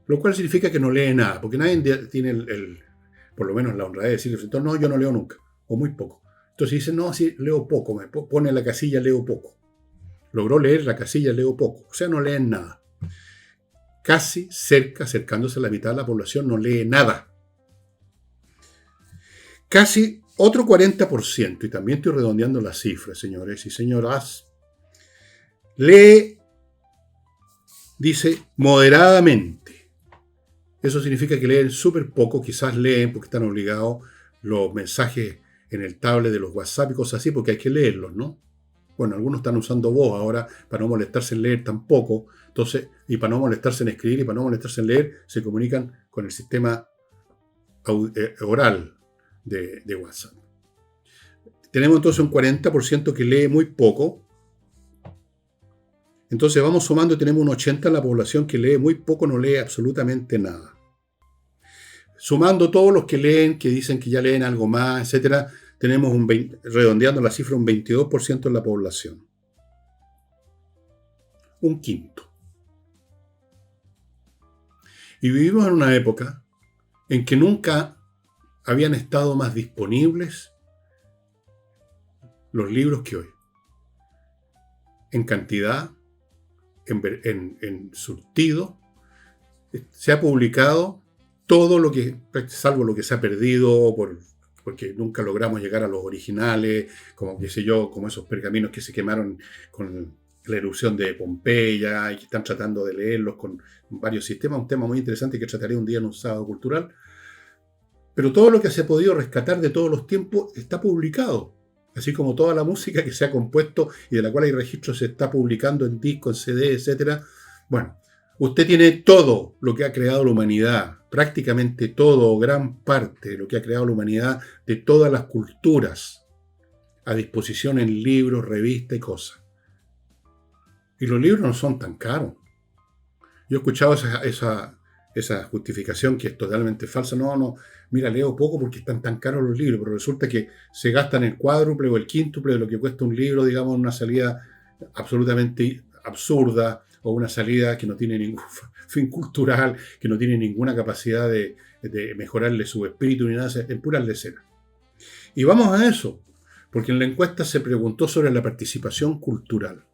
lo cual significa que no lee nada, porque nadie tiene por lo menos la honradez de decirle, no, yo no leo nunca, o muy poco. Entonces dice, no, sí, leo poco, me pone la casilla, leo poco. Logró leer la casilla, leo poco, o sea, no leen nada. Casi acercándose a la mitad de la población, no lee nada. Casi otro 40%, y también estoy redondeando las cifras, señores y señoras, lee, dice, moderadamente. Eso significa que leen súper poco, quizás leen porque están obligados los mensajes en el tablet de los WhatsApp y cosas así, porque hay que leerlos, ¿no? Bueno, algunos están usando voz ahora para no molestarse en leer tampoco. Entonces, y para no molestarse en escribir y para no molestarse en leer, se comunican con el sistema oral de WhatsApp. Tenemos entonces un 40% que lee muy poco. Entonces vamos sumando y tenemos un 80% en la población que lee muy poco, no lee absolutamente nada. Sumando todos los que leen, que dicen que ya leen algo más, etcétera, tenemos redondeando la cifra, un 22% en la población. Un quinto. Y vivimos en una época en que nunca habían estado más disponibles los libros que hoy. En cantidad, en surtido, se ha publicado todo lo que, salvo lo que se ha perdido porque nunca logramos llegar a los originales, como qué sé yo, como esos pergaminos que se quemaron con la erupción de Pompeya y que están tratando de leerlos con varios sistemas, un tema muy interesante que trataré un día en un sábado cultural. Pero todo lo que se ha podido rescatar de todos los tiempos está publicado, así como toda la música que se ha compuesto y de la cual hay registros se está publicando en disco, en CD, etc. Bueno, usted tiene todo lo que ha creado la humanidad, prácticamente todo o gran parte de lo que ha creado la humanidad de todas las culturas a disposición en libros, revistas y cosas. Y los libros no son tan caros. Yo he escuchado esa justificación que es totalmente falsa. No, mira, leo poco porque están tan caros los libros, pero resulta que se gastan el cuádruple o el quíntuple de lo que cuesta un libro, digamos, en una salida absolutamente absurda o una salida que no tiene ningún fin cultural, que no tiene ninguna capacidad de mejorarle su espíritu ni nada, en puras leceras. Y vamos a eso, porque en la encuesta se preguntó sobre la participación cultural.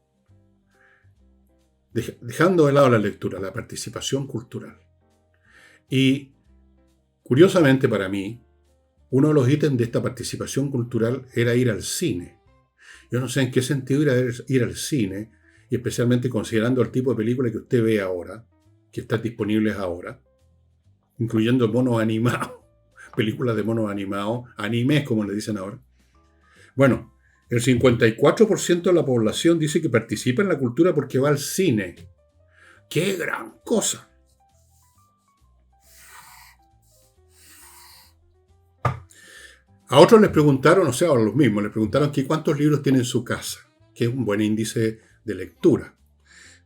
Dejando de lado la lectura, la participación cultural. Y, curiosamente para mí, uno de los ítems de esta participación cultural era ir al cine. Yo no sé en qué sentido ir al cine, y especialmente considerando el tipo de película que usted ve ahora, que están disponibles ahora, incluyendo monos animados, películas de monos animados, animes como le dicen ahora. Bueno, el 54% de la población dice que participa en la cultura porque va al cine. ¡Qué gran cosa! A otros les preguntaron, o sea, a los mismos, les preguntaron que cuántos libros tiene en su casa, que es un buen índice de lectura.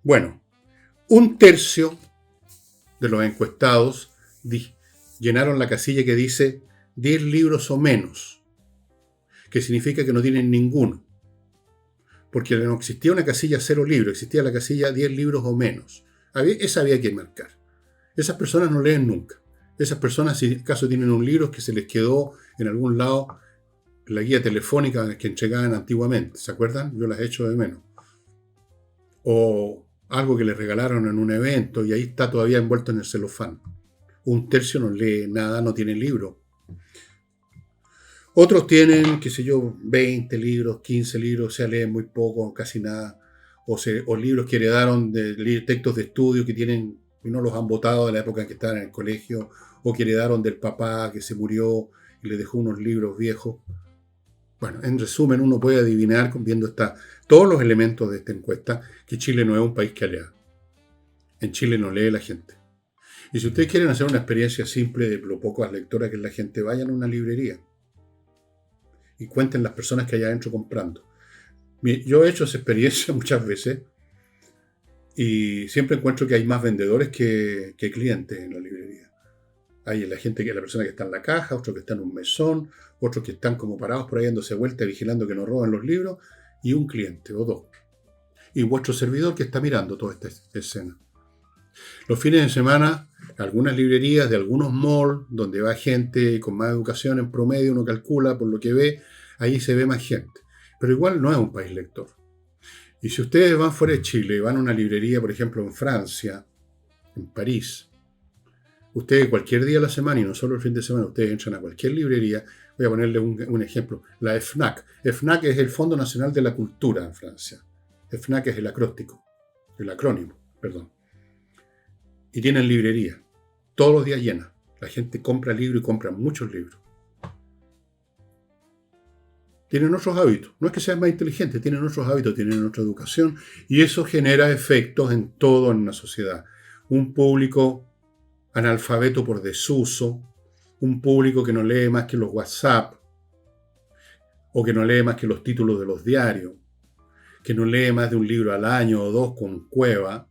Bueno, un tercio de los encuestados llenaron la casilla que dice 10 libros o menos, que significa que no tienen ninguno. Porque no existía una casilla 0 libros, existía la casilla 10 libros o menos. Esa había que marcar. Esas personas no leen nunca. Esas personas, si acaso tienen un libro que se les quedó en algún lado la guía telefónica que entregaban antiguamente, ¿se acuerdan? Yo las echo de menos. O algo que les regalaron en un evento y ahí está todavía envuelto en el celofán. Un tercio no lee nada, no tiene libro. Otros tienen, qué sé yo, 20 libros, 15 libros, o sea, leen muy poco, casi nada. O libros que heredaron de textos de estudio que tienen y no los han botado de la época en que estaban en el colegio, o que heredaron del papá que se murió y le dejó unos libros viejos. Bueno, en resumen, uno puede adivinar, viendo todos los elementos de esta encuesta, que Chile no es un país que lea. En Chile no lee la gente. Y si ustedes quieren hacer una experiencia simple de lo pocas lectoras que es la gente, vayan a una librería y cuenten las personas que hay adentro comprando. Yo he hecho esa experiencia muchas veces y siempre encuentro que hay más vendedores que clientes en la librería. Hay la persona que está en la caja, otro que está en un mesón, otros que están como parados por ahí dándose vuelta, vigilando que no roben los libros, y un cliente o dos. Y vuestro servidor que está mirando toda esta escena. Los fines de semana, algunas librerías de algunos malls, donde va gente con más educación en promedio, uno calcula por lo que ve, ahí se ve más gente. Pero igual no es un país lector. Y si ustedes van fuera de Chile, van a una librería, por ejemplo, en Francia, en París, ustedes cualquier día de la semana, y no solo el fin de semana, ustedes entran a cualquier librería. Voy a ponerle un ejemplo. La FNAC. FNAC es el Fondo Nacional de la Cultura en Francia. FNAC es el acrónimo, perdón. Y tienen librería. Todos los días llena. La gente compra libros y compra muchos libros. Tienen otros hábitos. No es que sean más inteligentes, tienen otros hábitos, tienen otra educación. Y eso genera efectos en todo en una sociedad. Un público analfabeto por desuso, un público que no lee más que los WhatsApp, o que no lee más que los títulos de los diarios, que no lee más de un libro al año o dos con cueva,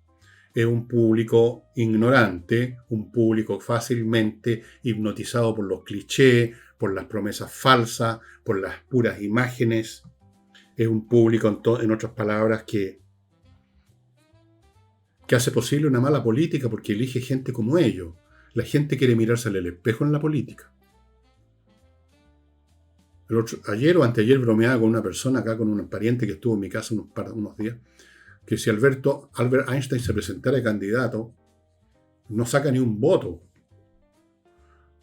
es un público ignorante, un público fácilmente hipnotizado por los clichés, por las promesas falsas, por las puras imágenes. Es un público, en otras palabras, que hace posible una mala política porque elige gente como ellos. La gente quiere mirarse al espejo en la política. Ayer o anteayer bromeaba con una persona acá, con un pariente que estuvo en mi casa unos días, que si Albert Einstein se presentara candidato, no saca ni un voto.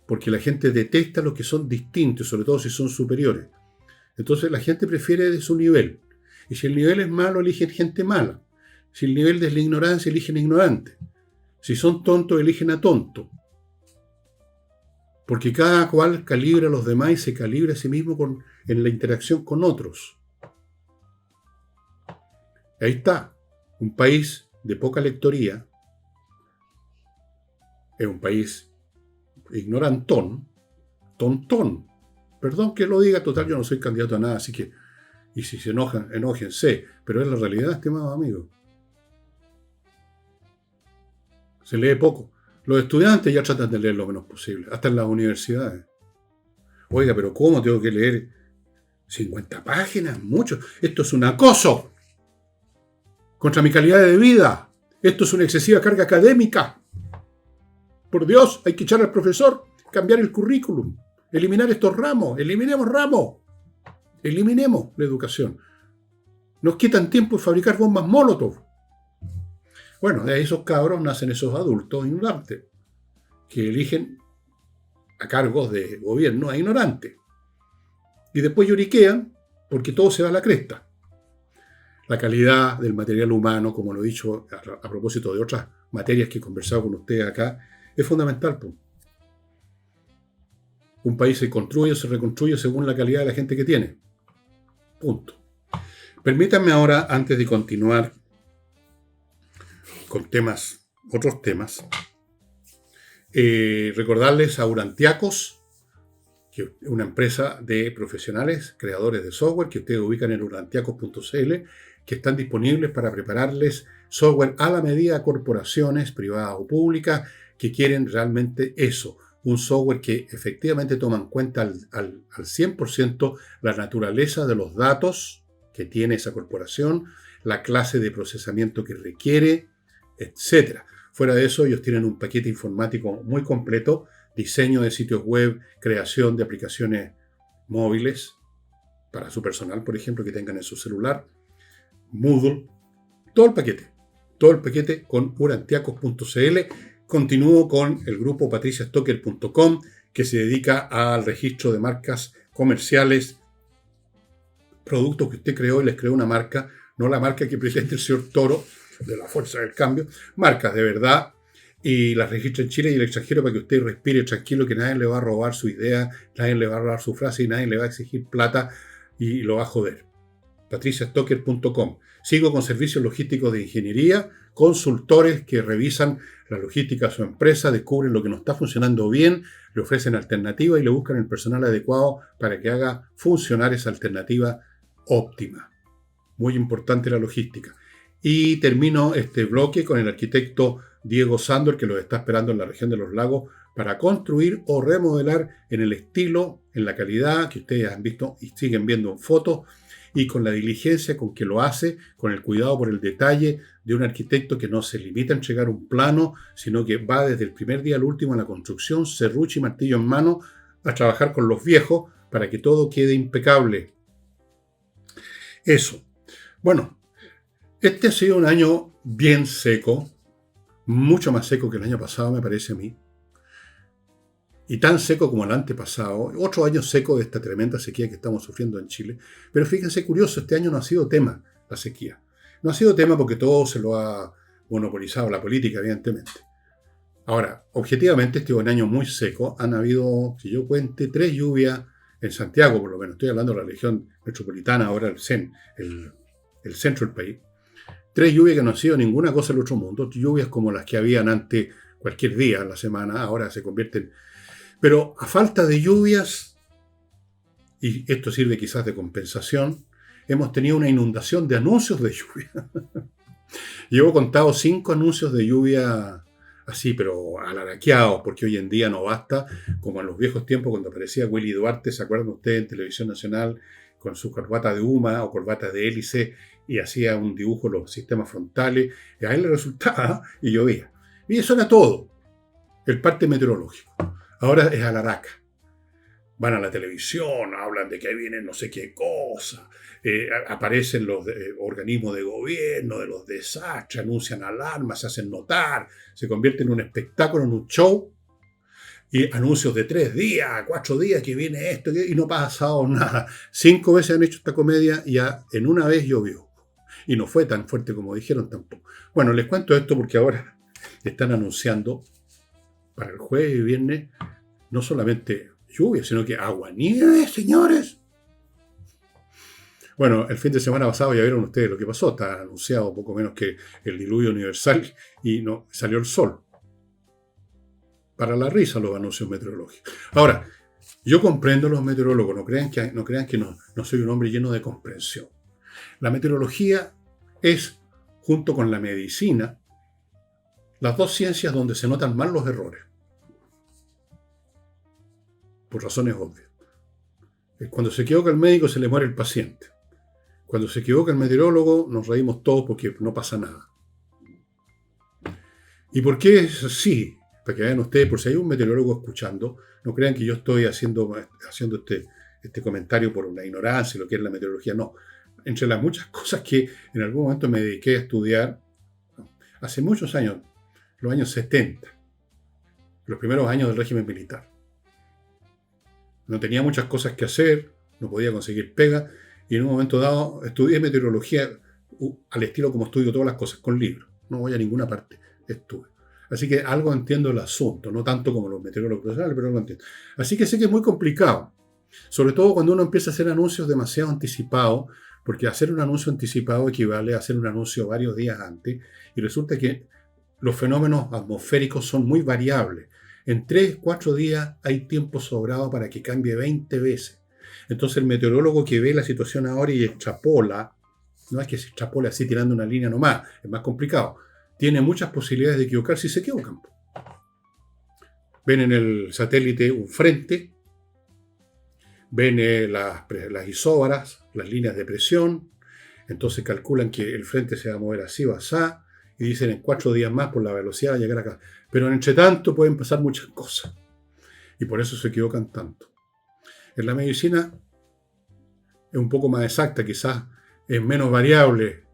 Porque la gente detesta a los que son distintos, sobre todo si son superiores. Entonces la gente prefiere de su nivel. Y si el nivel es malo, eligen gente mala. Si el nivel es la ignorancia, eligen ignorante. Si son tontos, eligen a tonto. Porque cada cual calibra a los demás y se calibra a sí mismo en la interacción con otros. Ahí está. Un país de poca lectoría. Es un país ignorantón. Tontón. Perdón que lo diga, total, yo no soy candidato a nada, así que... Y si se enojan, enójense. Pero es la realidad, estimados amigos. Se lee poco. Los estudiantes ya tratan de leer lo menos posible, hasta en las universidades. Oiga, pero ¿cómo tengo que leer 50 páginas? Mucho. Esto es un acoso contra mi calidad de vida. Esto es una excesiva carga académica. Por Dios, hay que echar al profesor, cambiar el currículum, eliminar estos ramos, eliminemos ramos, eliminemos la educación. Nos quitan tiempo de fabricar bombas Molotov. Bueno, de esos cabros nacen esos adultos ignorantes que eligen a cargos de gobierno a ignorantes. Y después lloriquean porque todo se va a la cresta. La calidad del material humano, como lo he dicho a propósito de otras materias que he conversado con ustedes acá, es fundamental. Un país se construye o se reconstruye según la calidad de la gente que tiene. Punto. Permítanme ahora, antes de continuar con otros temas, recordarles a Urantiacos, que es una empresa de profesionales, creadores de software, que ustedes ubican en urantiacos.cl, que están disponibles para prepararles software a la medida a corporaciones privadas o públicas que quieren realmente eso, un software que efectivamente toma en cuenta al 100% la naturaleza de los datos que tiene esa corporación, la clase de procesamiento que requiere, etc. Fuera de eso, ellos tienen un paquete informático muy completo, diseño de sitios web, creación de aplicaciones móviles, para su personal, por ejemplo, que tengan en su celular, Moodle, todo el paquete con urantiacos.cl. Continúo con el grupo patriciastocker.com, que se dedica al registro de marcas comerciales, productos que usted creó y les creó una marca, no la marca que pretende el señor Toro de la Fuerza del Cambio, marcas de verdad, y las registra en Chile y el extranjero para que usted respire tranquilo, que nadie le va a robar su idea, nadie le va a robar su frase y nadie le va a exigir plata y lo va a joder. patriciastocker.com. Sigo con servicios logísticos de ingeniería, consultores que revisan la logística de su empresa, descubren lo que no está funcionando bien, le ofrecen alternativas y le buscan el personal adecuado para que haga funcionar esa alternativa óptima. Muy importante la logística. Y termino este bloque con el arquitecto Diego Sándor, que los está esperando en la región de los lagos para construir o remodelar en el estilo, en la calidad que ustedes han visto y siguen viendo en fotos, y con la diligencia con que lo hace, con el cuidado por el detalle de un arquitecto que no se limita a entregar un plano, sino que va desde el primer día al último en la construcción, serrucho y martillo en mano, a trabajar con los viejos para que todo quede impecable. Eso. Bueno, este ha sido un año bien seco, mucho más seco que el año pasado, me parece a mí. Y tan seco como el antepasado, otro año seco de esta tremenda sequía que estamos sufriendo en Chile. Pero fíjense, curioso, este año no ha sido tema la sequía. No ha sido tema porque todo se lo ha monopolizado la política, evidentemente. Ahora, objetivamente, este es un año muy seco. Han habido, si yo cuente, 3 lluvias en Santiago, por lo menos. Estoy hablando de la región metropolitana, ahora el centro del país. 3 lluvias que no han sido ninguna cosa del otro mundo. Lluvias como las que habían antes cualquier día en la semana, ahora se convierten. Pero a falta de lluvias, y esto sirve quizás de compensación, hemos tenido una inundación de anuncios de lluvia. Llevo contado 5 anuncios de lluvia así, pero alaraqueados, porque hoy en día no basta, como en los viejos tiempos cuando aparecía Willy Duarte, ¿se acuerdan ustedes en Televisión Nacional, con su corbata de huma o corbata de hélice, y hacía un dibujo de los sistemas frontales, y a él le resultaba y llovía. Y eso era todo, el parte meteorológico. Ahora es alaraca. Van a la televisión, hablan de que ahí vienen no sé qué cosa, aparecen los organismos de gobierno, de los desastres, anuncian alarmas, se hacen notar, se convierte en un espectáculo, en un show, y anuncios de 3 días, 4 días, que viene esto, y no ha pasado nada. 5 veces han hecho esta comedia y ya en una vez llovió. Y no fue tan fuerte como dijeron tampoco. Bueno, les cuento esto porque ahora están anunciando para el jueves y viernes no solamente lluvia, sino que aguanieve, señores. Bueno, el fin de semana pasado ya vieron ustedes lo que pasó. Está anunciado poco menos que el diluvio universal y no salió el sol. Para la risa los anuncios meteorológicos. Ahora, yo comprendo a los meteorólogos, no crean que no soy un hombre lleno de comprensión. La meteorología es, junto con la medicina, las 2 ciencias donde se notan más los errores. Por razones obvias. Cuando se equivoca el médico se le muere el paciente. Cuando se equivoca el meteorólogo nos reímos todos porque no pasa nada. ¿Y por qué es así? Para que vean ustedes, por si hay un meteorólogo escuchando, no crean que yo estoy haciendo este comentario por una ignorancia de lo que es la meteorología. No. Entre las muchas cosas que en algún momento me dediqué a estudiar, hace muchos años, los años 70, los primeros años del régimen militar. No tenía muchas cosas que hacer, no podía conseguir pega, y en un momento dado estudié meteorología al estilo como estudio todas las cosas, con libros. No voy a ninguna parte, estuve. Así que algo entiendo el asunto, no tanto como los meteorólogos profesionales, pero algo entiendo. Así que sé que es muy complicado, sobre todo cuando uno empieza a hacer anuncios demasiado anticipados, porque hacer un anuncio anticipado equivale a hacer un anuncio varios días antes, y resulta que los fenómenos atmosféricos son muy variables. En 3, 4 días hay tiempo sobrado para que cambie 20 veces. Entonces el meteorólogo que ve la situación ahora y extrapola, no es que se extrapole así tirando una línea nomás, es más complicado. Tiene muchas posibilidades de equivocarse y se equivocan. Ven en el satélite un frente, ven las isóbaras, las líneas de presión, entonces calculan que el frente se va a mover así o así, y dicen en 4 días más por la velocidad va a llegar acá. Pero entre tanto pueden pasar muchas cosas. Y por eso se equivocan tanto. En la medicina es un poco más exacta, quizás es menos variable.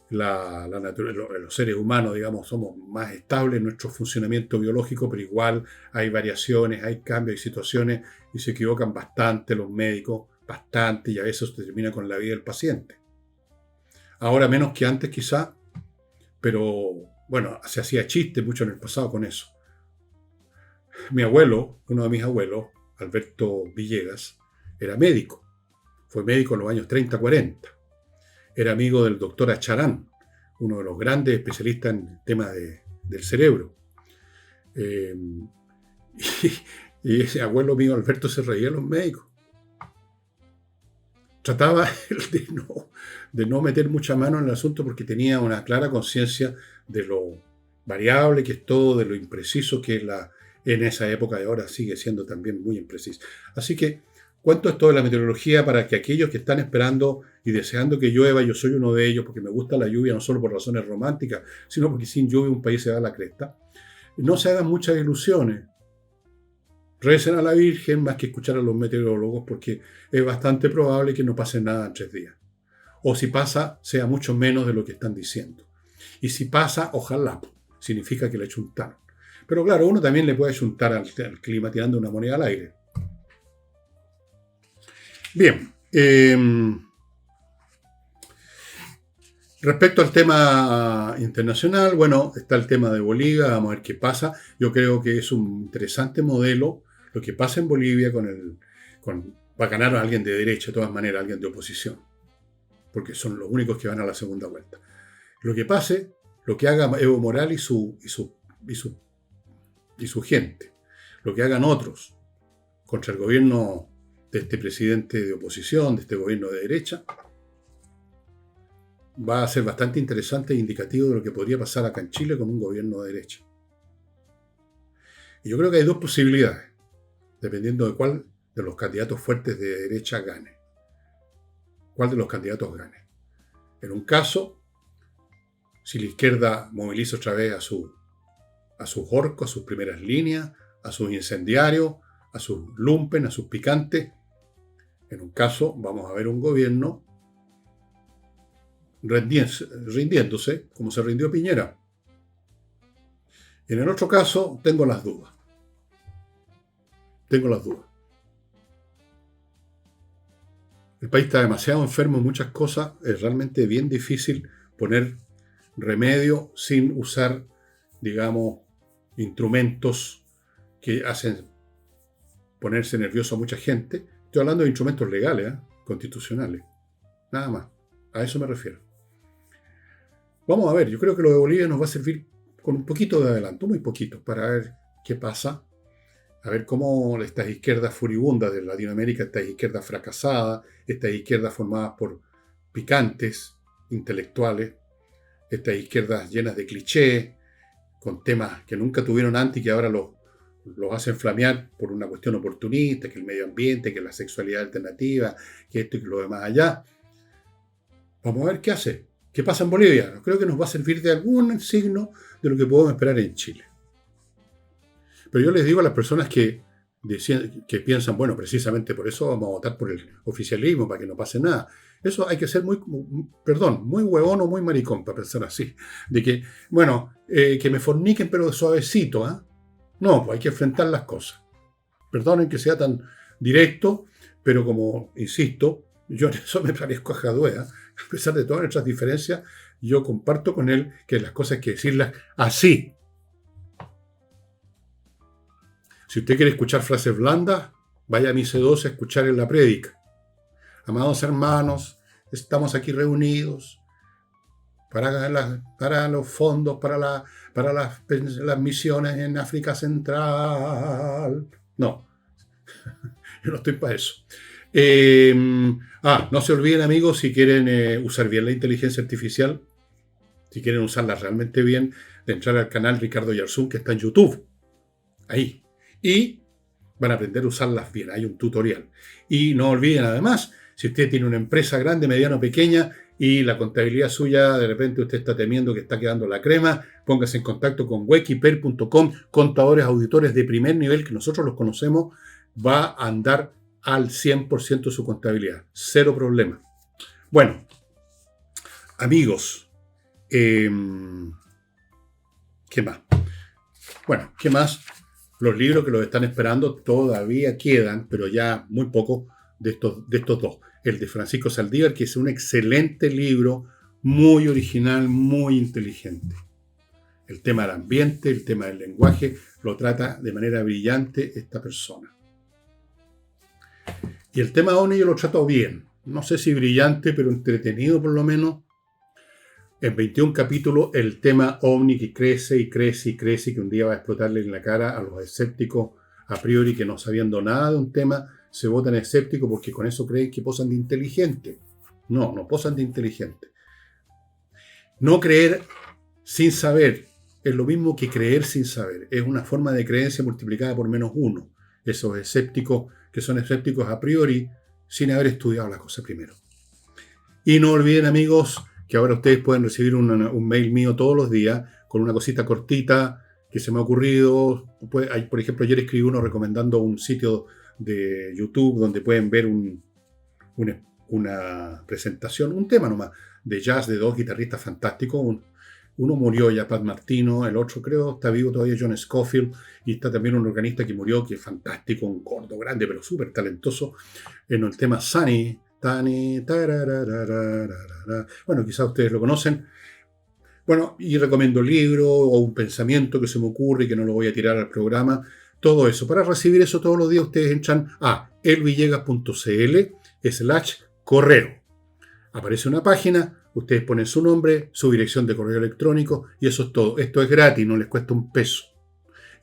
Los seres humanos, digamos, somos más estables en nuestro funcionamiento biológico, pero igual hay variaciones, hay cambios, hay situaciones y se equivocan bastante los médicos, bastante, y a veces se termina con la vida del paciente. Ahora menos que antes quizás, pero bueno, se hacía chiste mucho en el pasado con eso. Mi abuelo, uno de mis abuelos, Alberto Villegas, era médico. Fue médico en los años 30, 40. Era amigo del doctor Acharán, uno de los grandes especialistas en temas del cerebro. Eh, y ese abuelo mío, Alberto, se reía de los médicos. Trataba de no meter mucha mano en el asunto porque tenía una clara conciencia de lo variable que es todo, de lo impreciso que es en esa época y ahora sigue siendo también muy impreciso. Así que cuento esto de la meteorología para que aquellos que están esperando y deseando que llueva, yo soy uno de ellos porque me gusta la lluvia no solo por razones románticas, sino porque sin lluvia un país se da a la cresta. No se hagan muchas ilusiones. Recen a la Virgen más que escuchar a los meteorólogos porque es bastante probable que no pase nada en 3 días. O si pasa, sea mucho menos de lo que están diciendo. Y si pasa, ojalá, significa que le achuntaron. Pero claro, uno también le puede achuntar al clima tirando una moneda al aire. Bien, respecto al tema internacional, bueno, está el tema de Bolivia, vamos a ver qué pasa. Yo creo que es un interesante modelo lo que pasa en Bolivia va a ganar a alguien de derecha, de todas maneras, alguien de oposición, porque son los únicos que van a la segunda vuelta. Lo que pase, lo que haga Evo Morales y su gente, lo que hagan otros contra el gobierno de este presidente de oposición, de este gobierno de derecha, va a ser bastante interesante e indicativo de lo que podría pasar acá en Chile con un gobierno de derecha. Y yo creo que hay 2 posibilidades, dependiendo de cuál de los candidatos fuertes de derecha gane. ¿Cuál de los candidatos gane? En un caso, si la izquierda moviliza otra vez a sus orcos, a sus primeras líneas, a sus incendiarios, a sus lumpen, a sus picantes, en un caso vamos a ver un gobierno rindiéndose, como se rindió Piñera. En el otro caso, tengo las dudas. El país está demasiado enfermo en muchas cosas. Es realmente bien difícil poner remedio sin usar, digamos, instrumentos que hacen ponerse nervioso a mucha gente. Estoy hablando de instrumentos legales, constitucionales. Nada más. A eso me refiero. Vamos a ver, yo creo que lo de Bolivia nos va a servir con un poquito de adelanto, muy poquito, para ver qué pasa, a ver cómo estas izquierdas furibundas de Latinoamérica, estas izquierdas fracasadas, estas izquierdas formadas por picantes, intelectuales, estas izquierdas llenas de clichés, con temas que nunca tuvieron antes y que ahora los hacen flamear por una cuestión oportunista, que el medio ambiente, que la sexualidad alternativa, que esto y que lo demás allá. Vamos a ver qué hace. ¿Qué pasa en Bolivia? Creo que nos va a servir de algún signo de lo que podemos esperar en Chile. Pero yo les digo a las personas que piensan, bueno, precisamente por eso vamos a votar por el oficialismo, para que no pase nada. Eso hay que ser muy huevón o muy maricón para pensar así. De que, bueno, que me forniquen pero suavecito, ¿eh? No, pues hay que enfrentar las cosas. Perdonen que sea tan directo, pero como insisto, yo en eso me parezco a Jadwe, ¿eh? A pesar de todas nuestras diferencias, yo comparto con él que las cosas hay que decirlas así. Si usted quiere escuchar frases blandas, vaya a Misa 12 a escuchar en la prédica. Amados hermanos, estamos aquí reunidos para los fondos, para las misiones en África Central. No, yo no estoy para eso. No se olviden, amigos, si quieren usar bien la inteligencia artificial, si quieren usarla realmente bien, de entrar al canal Ricardo Yarzún, que está en YouTube. Ahí. Y van a aprender a usarlas bien. Hay un tutorial. Y no olviden, además, si usted tiene una empresa grande, mediana o pequeña y la contabilidad suya, de repente usted está temiendo que está quedando la crema, póngase en contacto con wekiper.com, contadores, auditores de primer nivel que nosotros los conocemos, va a andar al 100% su contabilidad. Cero problema. Bueno, amigos, ¿qué más? Bueno, ¿qué más? Los libros que los están esperando todavía quedan, pero ya muy poco de estos dos. El de Francisco Saldívar, que es un excelente libro, muy original, muy inteligente. El tema del ambiente, el tema del lenguaje, lo trata de manera brillante esta persona. Y el tema OVNI yo lo trato bien. No sé si brillante, pero entretenido por lo menos. En 21 capítulos, el tema OVNI que crece y crece y crece, y que un día va a explotarle en la cara a los escépticos a priori que no sabiendo nada de un tema, se votan escépticos porque con eso creen que posan de inteligente. No, no posan de inteligente. No creer sin saber es lo mismo que creer sin saber. Es una forma de creencia multiplicada por -1. Esos escépticos que son escépticos a priori sin haber estudiado la cosa primero. Y no olviden, amigos, que ahora ustedes pueden recibir un mail mío todos los días con una cosita cortita que se me ha ocurrido. Por ejemplo, ayer escribí uno recomendando un sitio de YouTube donde pueden ver una presentación, un tema nomás, de jazz de dos guitarristas fantásticos. Uno murió ya, Pat Martino, el otro creo está vivo todavía, John Scofield, y está también un organista que murió, que es fantástico, un gordo grande, pero súper talentoso, en el tema Sunny, bueno, quizás ustedes lo conocen. Bueno, y recomiendo libro o un pensamiento que se me ocurre y que no lo voy a tirar al programa. Todo eso. Para recibir eso todos los días ustedes entran a elvillegas.cl/correo. Aparece una página, ustedes ponen su nombre, su dirección de correo electrónico y eso es todo. Esto es gratis, no les cuesta un peso.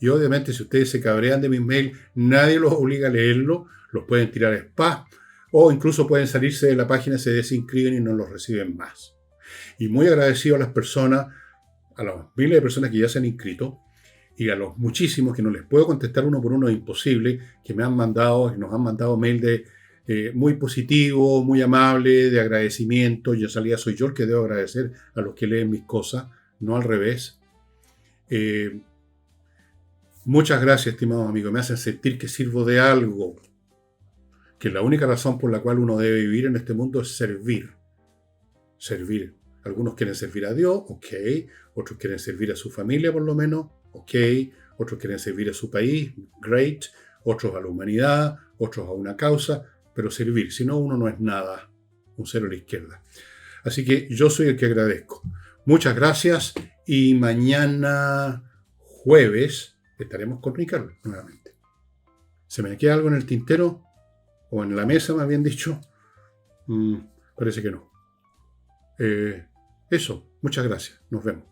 Y obviamente si ustedes se cabrean de mis mails, nadie los obliga a leerlo, los pueden tirar a spam o incluso pueden salirse de la página, se desinscriben y no los reciben más. Y muy agradecido a las personas, a las miles de personas que ya se han inscrito y a los muchísimos que no les puedo contestar uno por uno, es imposible, que nos han mandado mail de muy positivo, muy amable, de agradecimiento. Y en realidad soy yo el que debo agradecer a los que leen mis cosas, no al revés. Muchas gracias, estimados amigos. Me hacen sentir que sirvo de algo, que la única razón por la cual uno debe vivir en este mundo es servir. Servir. Algunos quieren servir a Dios, ok. Otros quieren servir a su familia, por lo menos, ok. Otros quieren servir a su país, great. Otros a la humanidad, otros a una causa, pero servir. Si no, uno no es nada, un cero a la izquierda. Así que yo soy el que agradezco. Muchas gracias y mañana jueves estaremos con Ricardo nuevamente. ¿Se me queda algo en el tintero? ¿O en la mesa, más bien dicho? Parece que no. Eso, muchas gracias. Nos vemos.